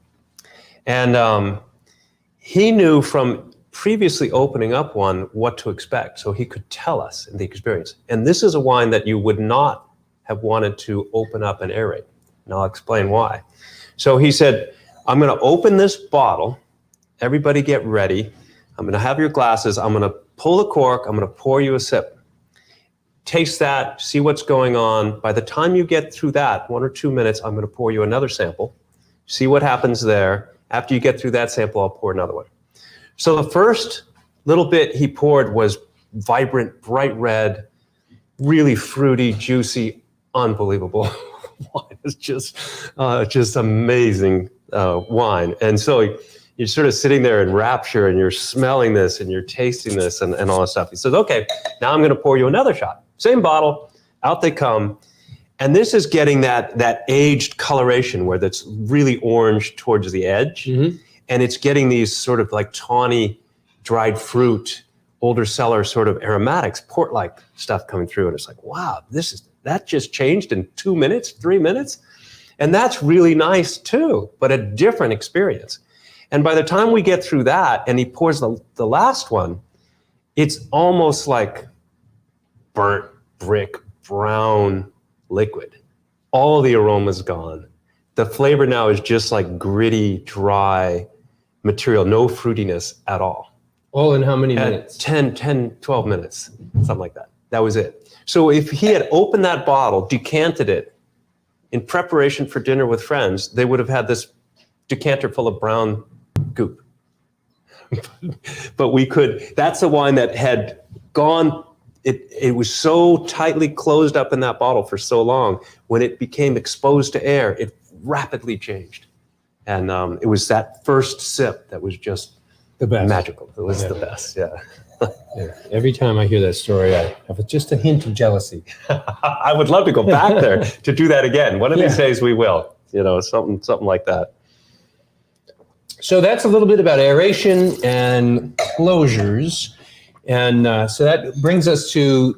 And he knew from previously opening up one what to expect. So he could tell us in the experience. And this is a wine that you would not have wanted to open up and aerate. And I'll explain why. So he said, I'm going to open this bottle. Everybody get ready. I'm going to have your glasses. I'm going to pull the cork. I'm going to pour you a sip. Taste that, see what's going on. By the time you get through that, 1 or 2 minutes, I'm going to pour you another sample. See what happens there. After you get through that sample, I'll pour another one. So the first little bit he poured was vibrant, bright red, really fruity, juicy, unbelievable wine. It's just amazing wine. And so you're sort of sitting there in rapture and you're smelling this and you're tasting this and all this stuff. He says, okay, now I'm going to pour you another shot. Same bottle, out they come. And this is getting that aged coloration where that's really orange towards the edge. Mm-hmm. And it's getting these sort of like tawny, dried fruit, older cellar sort of aromatics, port-like stuff coming through. And it's like, wow, that just changed in 2 minutes, 3 minutes. And that's really nice too, but a different experience. And by the time we get through that and he pours the last one, it's almost like burnt brick, brown liquid. All the aroma's gone. The flavor now is just like gritty, dry material, no fruitiness at all. All in how many minutes? 10, 12 minutes, something like that. That was it. So if he had opened that bottle, decanted it in preparation for dinner with friends, they would have had this decanter full of brown goop. But we could, that's a wine that had gone, it was so tightly closed up in that bottle for so long. When it became exposed to air, it rapidly changed. And it was that first sip that was just the best. Magical. It was the best, yeah. Yeah. Every time I hear that story, I have just a hint of jealousy. I would love to go back there to do that again. One of these days we will, something like that. So that's a little bit about aeration and closures. And so that brings us to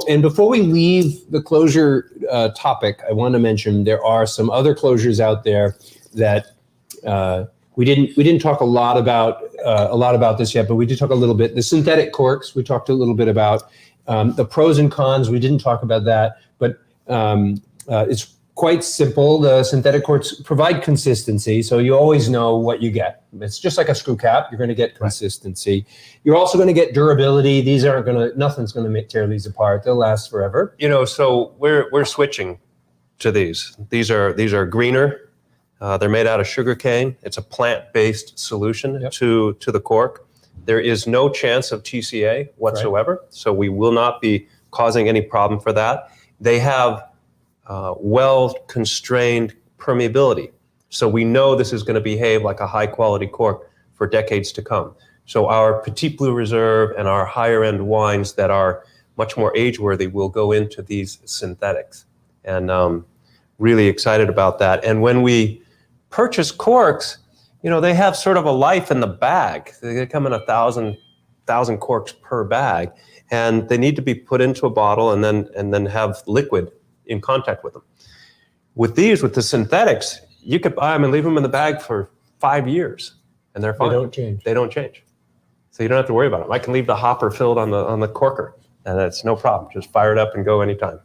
and before we leave the closure topic, I want to mention there are some other closures out there that we didn't talk a lot about this yet, but we did talk a little bit. The synthetic corks, we talked a little bit about. The pros and cons, we didn't talk about that, but it's quite simple. The synthetic corks provide consistency, so you always know what you get. It's just like a screw cap. You're going to get consistency. Right. You're also going to get durability. Nothing's going to tear these apart. They'll last forever. So we're switching to these. These are greener. They're made out of sugar cane. It's a plant-based solution to the cork. There is no chance of TCA whatsoever, so we will not be causing any problem for that. They have well-constrained permeability, so we know this is going to behave like a high-quality cork for decades to come. So our Petit Blue Reserve and our higher-end wines that are much more age-worthy will go into these synthetics, and really excited about that. And when we purchase corks, they have sort of a life in the bag. They come in 1,000 corks per bag, and they need to be put into a bottle and then have liquid in contact with them. With the synthetics, you could buy them and leave them in the bag for 5 years, and they're fine. They don't change. So you don't have to worry about them. I can leave the hopper filled on the corker, and it's no problem. Just fire it up and go anytime.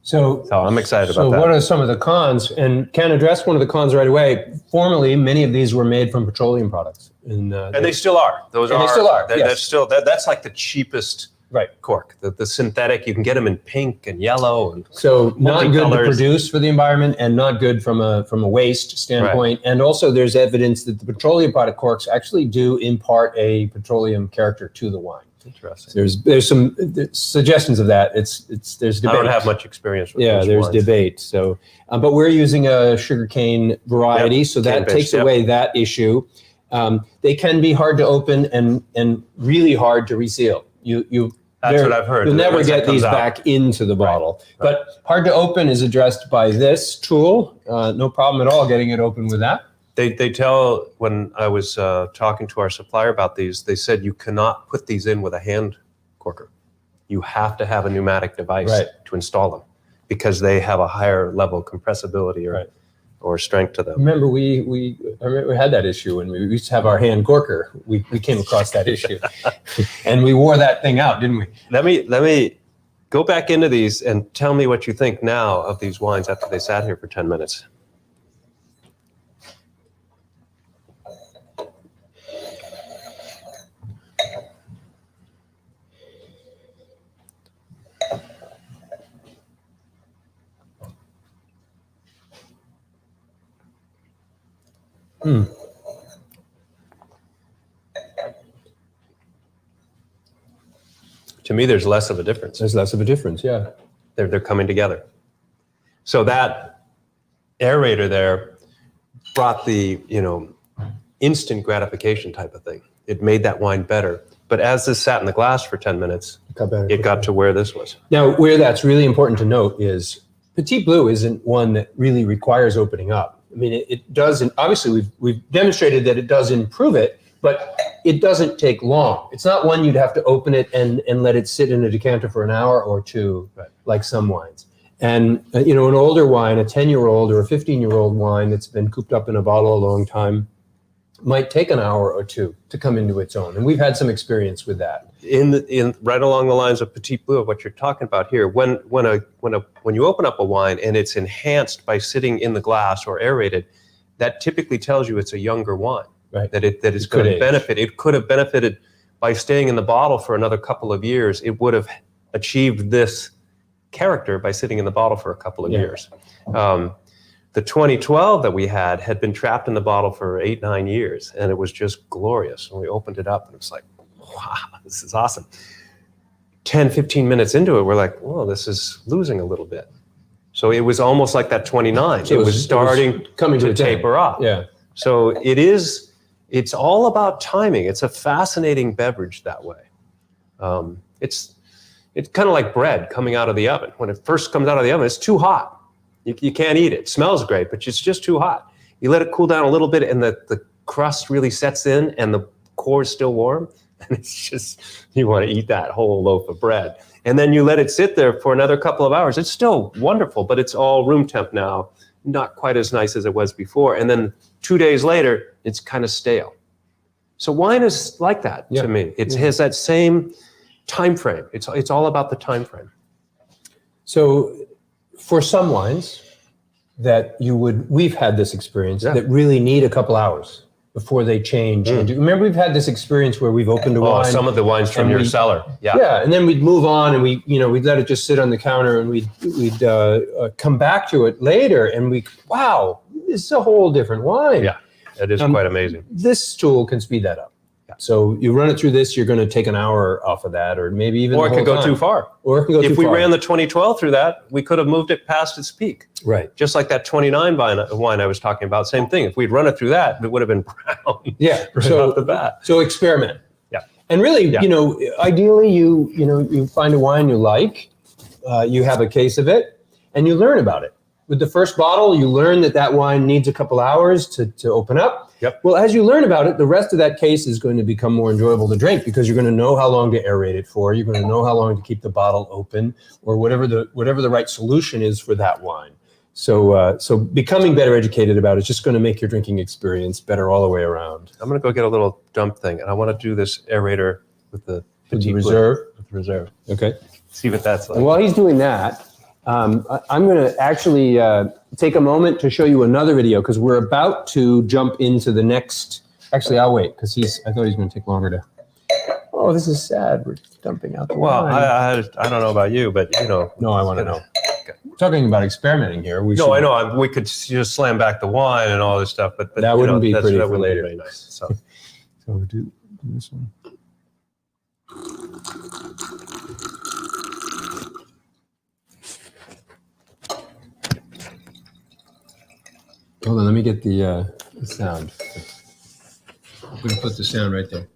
So I'm excited about that. So what are some of the cons? And can address one of the cons right away. Formerly, many of these were made from petroleum products. And they still are. They still are. Yes. That's like the cheapest cork. The synthetic, you can get them in pink and yellow. And so not good to produce for the environment and not good from a waste standpoint. Right. And also there's evidence that the petroleum product corks actually do impart a petroleum character to the wine. Interesting. There's some suggestions of that. There's debate. I don't have much experience with there's wines. Debate. So, but we're using a sugarcane variety, so that takes away that issue. They can be hard to open and really hard to reseal. That's what I've heard. You'll never get these back into the bottle. Right. But hard to open is addressed by this tool. No problem at all getting it open with that. They tell, when I was talking to our supplier about these, they said you cannot put these in with a hand corker. You have to have a pneumatic device to install them because they have a higher level of compressibility or strength to them. Remember, we had that issue when we used to have our hand corker. We came across that issue, and we wore that thing out, didn't we? Let me go back into these and tell me what you think now of these wines after they sat here for 10 minutes. me, there's less of a difference. There's less of a difference, yeah. They're coming together. So that aerator there brought the, instant gratification type of thing. It made that wine better. But as this sat in the glass for 10 minutes, it got to where this was. Now, where that's really important to note is Petit Bleu isn't one that really requires opening up. I mean, it does, and obviously we've demonstrated that it does improve it, but it doesn't take long. It's not one you'd have to open it and let it sit in a decanter for an hour or two, like some wines. And, an older wine, a 10-year-old or a 15-year-old wine that's been cooped up in a bottle a long time might take an hour or two to come into its own. And we've had some experience with that. In right along the lines of Petit Bleu, of what you're talking about here, when you open up a wine and it's enhanced by sitting in the glass or aerated, that typically tells you it's a younger wine. Right. That it's going to benefit. It could have benefited by staying in the bottle for another couple of years. It would have achieved this character by sitting in the bottle for a couple of years. The 2012 that we had been trapped in the bottle for 8-9 years, and it was just glorious. And we opened it up, and it was like, wow, this is awesome. 10-15 minutes into it, we're like, whoa, this is losing a little bit. So it was almost like that 29. So it was starting coming to taper off. Yeah. So it's all about timing. It's a fascinating beverage that way. It's kind of like bread coming out of the oven. When it first comes out of the oven, it's too hot. You can't eat it. It smells great, but it's just too hot. You let it cool down a little bit, and the crust really sets in, and the core is still warm. And it's just, you want to eat that whole loaf of bread. And then you let it sit there for another couple of hours. It's still wonderful, but it's all room temp now. Not quite as nice as it was before. And then 2 days later, it's kind of stale. So wine is like that to me. It has that same time frame. It's all about the time frame. So for some wines that we've had this experience that really need a couple hours before they change. Remember, we've had this experience where we've opened a wine. Some of the wines from your cellar. Yeah, and then we'd move on, and we'd let it just sit on the counter, and we'd come back to it later, and wow, this is a whole different wine. Yeah, it is quite amazing. This tool can speed that up. So you run it through this, you're going to take an hour off of that, or maybe even Or it could go too far. If we ran the 2012 through that, we could have moved it past its peak. Right. Just like that 29 wine I was talking about, same thing. If we'd run it through that, it would have been brown. Yeah. Right off the bat. So experiment. Yeah. And really, ideally you find a wine you like, you have a case of it, and you learn about it. With the first bottle, you learn that wine needs a couple hours to open up. Yep. Well, as you learn about it, the rest of that case is going to become more enjoyable to drink because you're going to know how long to aerate it for. You're going to know how long to keep the bottle open, or whatever the right solution is for that wine. So becoming better educated about it is just going to make your drinking experience better all the way around. I'm going to go get a little dump thing, and I want to do this aerator with the reserve. With the reserve. Okay. See what that's like. And while he's doing that, I'm going to actually take a moment to show you another video because we're about to jump into the next. Actually, I'll wait because I thought he was going to take longer to. Oh, this is sad. We're dumping out the wine. I don't know about you, but No, I want to know. Okay. We're talking about experimenting here. I know. We could just slam back the wine and all this stuff, but that wouldn't be pretty for later. Very nice. So we'll do this one. Hold on, let me get the sound. I'm going to put the sound right there.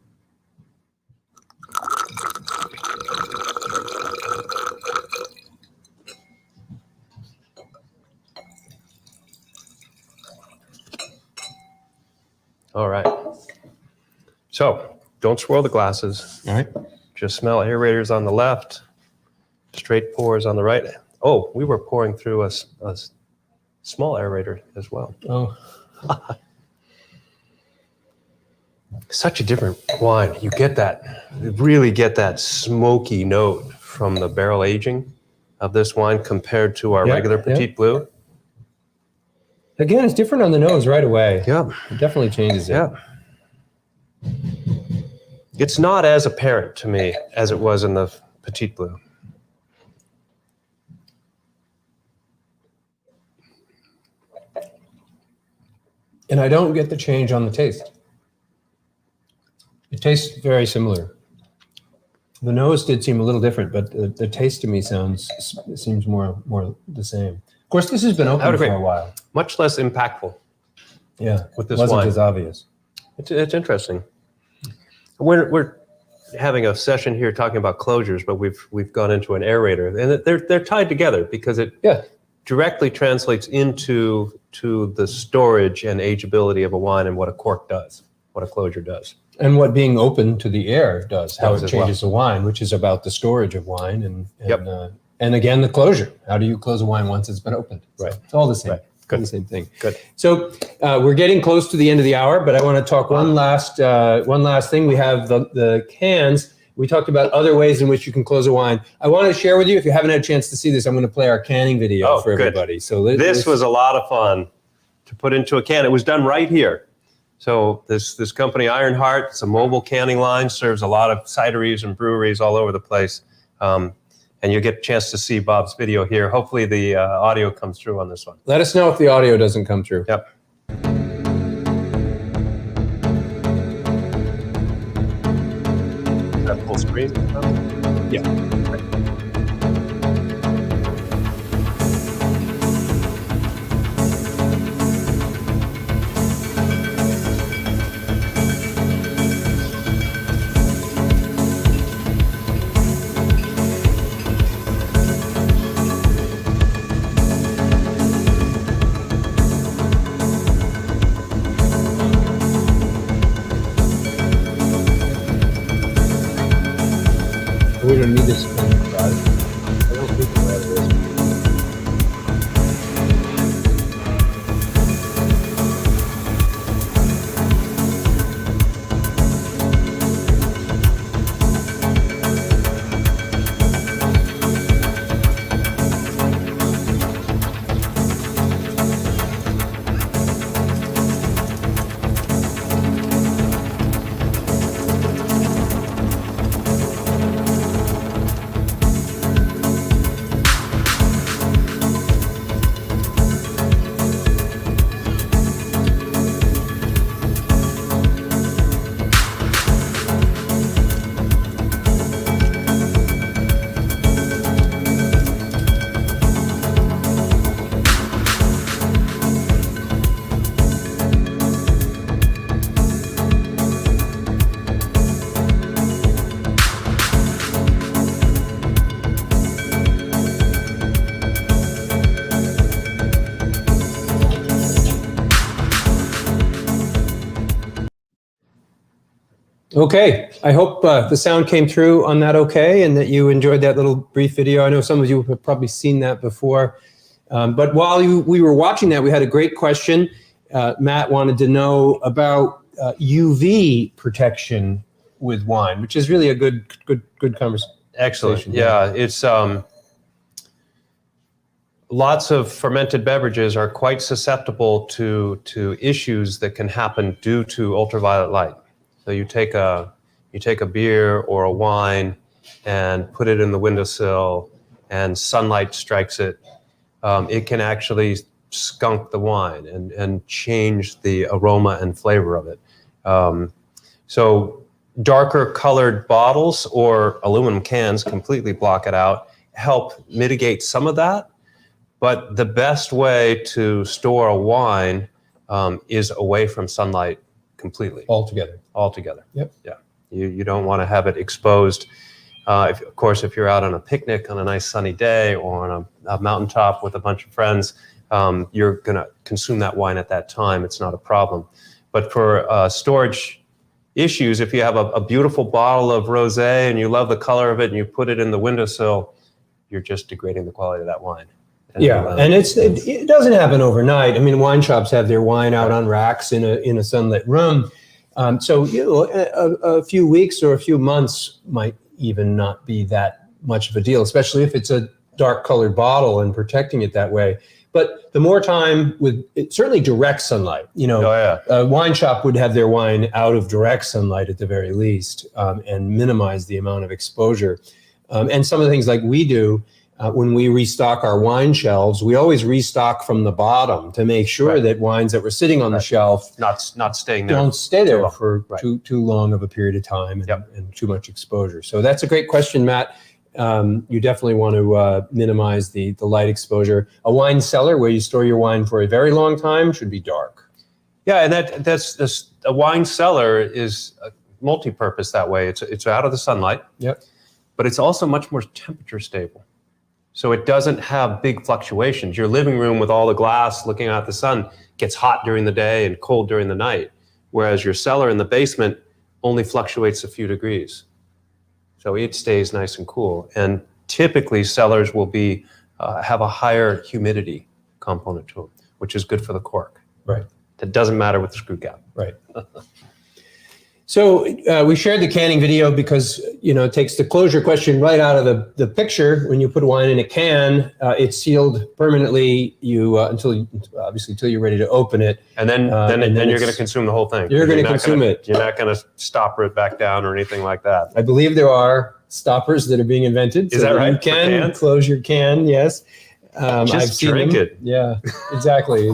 All right. So don't swirl the glasses. All right. Just smell aerators on the left, straight pours on the right. Oh, we were pouring through a small aerator as well. Oh. Such a different wine. You really get that smoky note from the barrel aging of this wine compared to our regular Petit Bleu. Again, it's different on the nose right away. Yeah. It definitely changes it. Yeah. It's not as apparent to me as it was in the Petit Bleu. And I don't get the change on the taste. It tastes very similar. The nose did seem a little different, but the taste to me seems more the same. Of course, this has been open for a while. Much less impactful. Yeah, with this wasn't wine. as obvious. It's interesting. We're having a session here talking about closures, but we've gone into an aerator, and they're tied together because it directly translates into the storage and ageability of a wine and what a cork does, what a closure does. And what being open to the air does, how it as changes the wine, which is about the storage of wine and again, the closure. How do you close a wine once it's been opened? Right. So it's all the same. Right. Good. The same thing. Good. So we're getting close to the end of the hour, but I want to talk one last thing. We have the cans. We talked about other ways in which you can close a wine. I want to share with you, if you haven't had a chance to see this, I'm going to play our canning video for everybody. Good. So this was a lot of fun to put into a can. It was done right here. So this company, Ironheart, it's a mobile canning line, serves a lot of cideries and breweries all over the place. And you'll get a chance to see Bob's video here. Hopefully the audio comes through on this one. Let us know if the audio doesn't come through. Yep. Is that full screen? Yeah. We don't need this kind of drive. I don't think about this. Okay, I hope the sound came through on that okay, and that you enjoyed that little brief video. I know some of you have probably seen that before. But while we were watching that, we had a great question. Matt wanted to know about UV protection with wine, which is really a good conversation. Excellent. Yeah, it's lots of fermented beverages are quite susceptible to issues that can happen due to ultraviolet light. So you take a beer or a wine and put it in the windowsill, and sunlight strikes it. It can actually skunk the wine and change the aroma and flavor of it. So darker colored bottles or aluminum cans completely block it out, help mitigate some of that. But the best way to store a wine is away from sunlight completely. Altogether. Yep. Yeah. You don't want to have it exposed. Of course, if you're out on a picnic on a nice sunny day or on a mountaintop with a bunch of friends, you're going to consume that wine at that time. It's not a problem. But for storage issues, if you have a beautiful bottle of rosé and you love the color of it and you put it in the windowsill, you're just degrading the quality of that wine. And it doesn't happen overnight. I mean, wine shops have their wine out on racks in a sunlit room. So a few weeks or a few months might even not be that much of a deal, especially if it's a dark colored bottle and protecting it that way. But the more time with certainly direct sunlight, a wine shop would have their wine out of direct sunlight at the very least, and minimize the amount of exposure. And some of the things like we do, when we restock our wine shelves, we always restock from the bottom to make sure that wines that were sitting on the shelf not staying there. Don't stay there long. for too long of a period of time and too much exposure. So that's a great question, Matt. You definitely want to minimize the light exposure. A wine cellar where you store your wine for a very long time should be dark. Yeah, and that's a wine cellar is multi-purpose that way. It's out of the sunlight. Yep. But it's also much more temperature stable. So it doesn't have big fluctuations. Your living room with all the glass looking out the sun gets hot during the day and cold during the night, whereas your cellar in the basement only fluctuates a few degrees. So it stays nice and cool. And typically cellars will be have a higher humidity component to them, which is good for the cork. Right. That doesn't matter with the screw cap. Right. So we shared the canning video because, it takes the closure question right out of the picture. When you put wine in a can, it's sealed permanently until you're ready to open it. And then you're going to consume the whole thing. You're going to consume it. You're not going to stopper it back down or anything like that. I believe there are stoppers that are being invented. Is that right? You can close your can, yes. I've seen drink it. Yeah, exactly.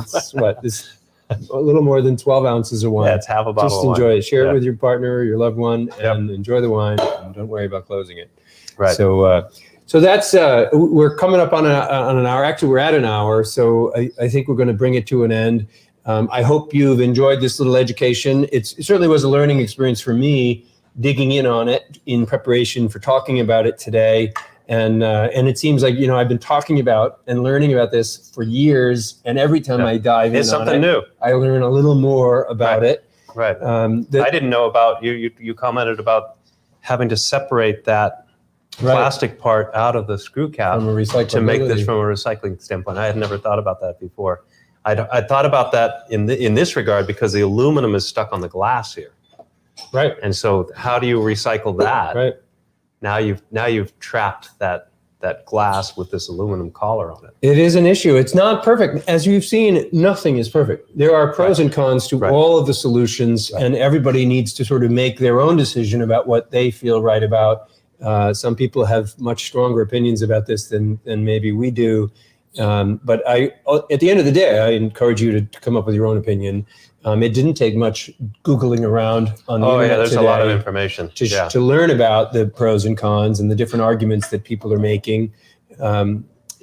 It's a little more than 12 ounces of wine. Yeah, it's half a bottle Just of wine. enjoy it. Share it with your partner, your loved one, and enjoy the wine. And don't worry about closing it. Right. So that's we're coming up on an hour. Actually, we're at an hour. So I think we're going to bring it to an end. I hope you've enjoyed this little education. It certainly was a learning experience for me, digging in on it in preparation for talking about it today. And it seems like, I've been talking about and learning about this for years. And every time I dive in it's something on it, new. I learn a little more about it. Right. I didn't know about, you commented about having to separate that plastic part out of the screw cap from a to make this from a recycling standpoint. I had never thought about that before. I thought about that in this regard because the aluminum is stuck on the glass here. Right. And so how do you recycle that? Right. Now you've trapped that glass with this aluminum collar on it. It is an issue. It's not perfect. As you've seen, nothing is perfect. There are pros and cons to all of the solutions, and everybody needs to sort of make their own decision about what they feel right about. Some people have much stronger opinions about this than maybe we do. But at the end of the day, I encourage you to come up with your own opinion. It didn't take much Googling around on the internet there's today a lot of information to learn about the pros and cons and the different arguments that people are making.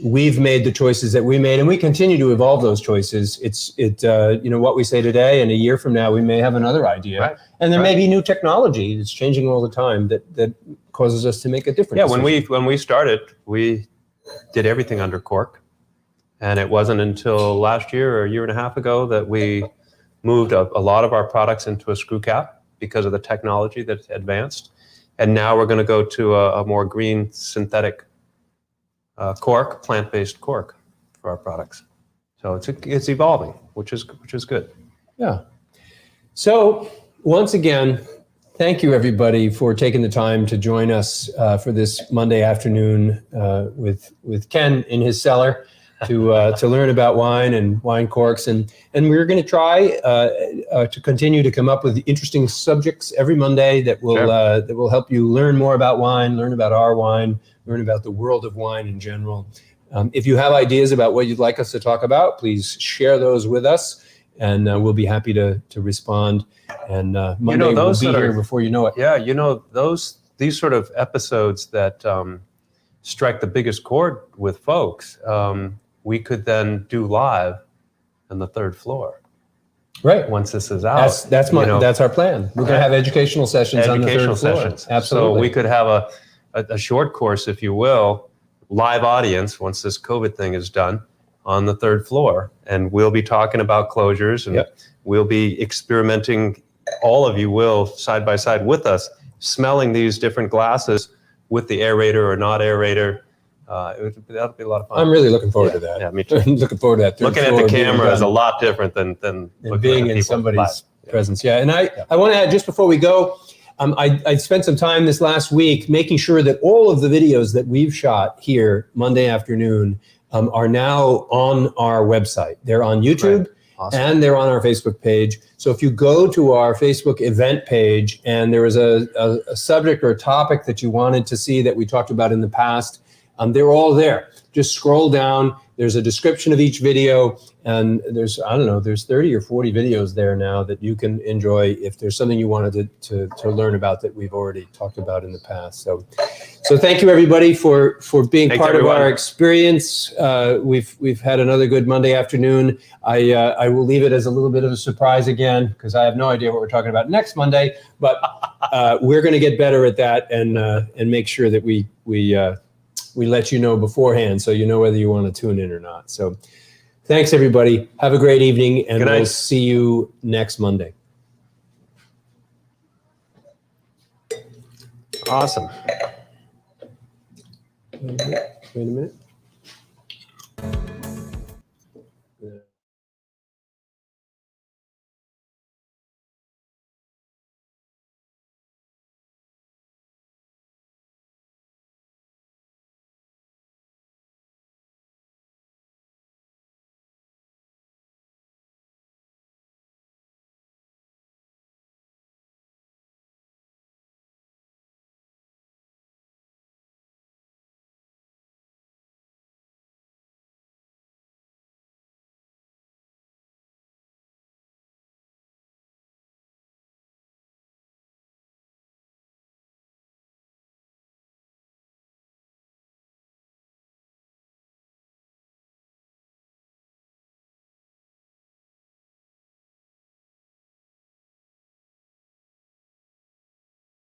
We've made the choices that we made, and we continue to evolve those choices. What we say today, and a year from now, we may have another idea, and there may be new technology that's changing all the time that causes us to make a different decision. When we started, we did everything under cork, and it wasn't until last year or a year and a half ago that we moved a lot of our products into a screw cap because of the technology that's advanced. And now we're going to go to a more green synthetic cork, plant-based cork for our products. So it's evolving, which is good. Yeah. So once again, thank you everybody for taking the time to join us for this Monday afternoon with Ken in his cellar. To learn about wine and wine corks, and we're going to try to continue to come up with interesting subjects every Monday that will help you learn more about wine, learn about our wine, learn about the world of wine in general. If you have ideas about what you'd like us to talk about, please share those with us, and we'll be happy to respond. And Monday will be here before you know it. Yeah, these sort of episodes that strike the biggest chord with folks. We could then do live on the third floor. Right. Once this is out. That's our plan. We're going to have educational sessions on the third floor. Absolutely. So we could have a short course, if you will, live audience once this COVID thing is done on the third floor. And we'll be talking about closures, and we'll be experimenting, all of you will, side by side with us, smelling these different glasses with the aerator or not aerator. That'll be a lot of fun. I'm really looking forward to that. Yeah, me too. Looking forward to that. Looking at the camera is a lot different than being in somebody's presence. Yeah, and I want to add, just before we go, I spent some time this last week making sure that all of the videos that we've shot here Monday afternoon are now on our website. They're on YouTube. Awesome. And they're on our Facebook page. So if you go to our Facebook event page and there was a subject or a topic that you wanted to see that we talked about in the past, They're all there. Just scroll down. There's a description of each video, and there's 30 or 40 videos there now that you can enjoy if there's something you wanted to learn about that we've already talked about in the past. So thank you everybody for being Thanks, part everyone. of our experience. We've had another good Monday afternoon. I will leave it as a little bit of a surprise again, because I have no idea what we're talking about next Monday, but we're going to get better at that and make sure that we let you know beforehand, so you know whether you want to tune in or not. So thanks, everybody. Have a great evening, and Good night. we'll see you next Monday. Awesome. Wait a minute.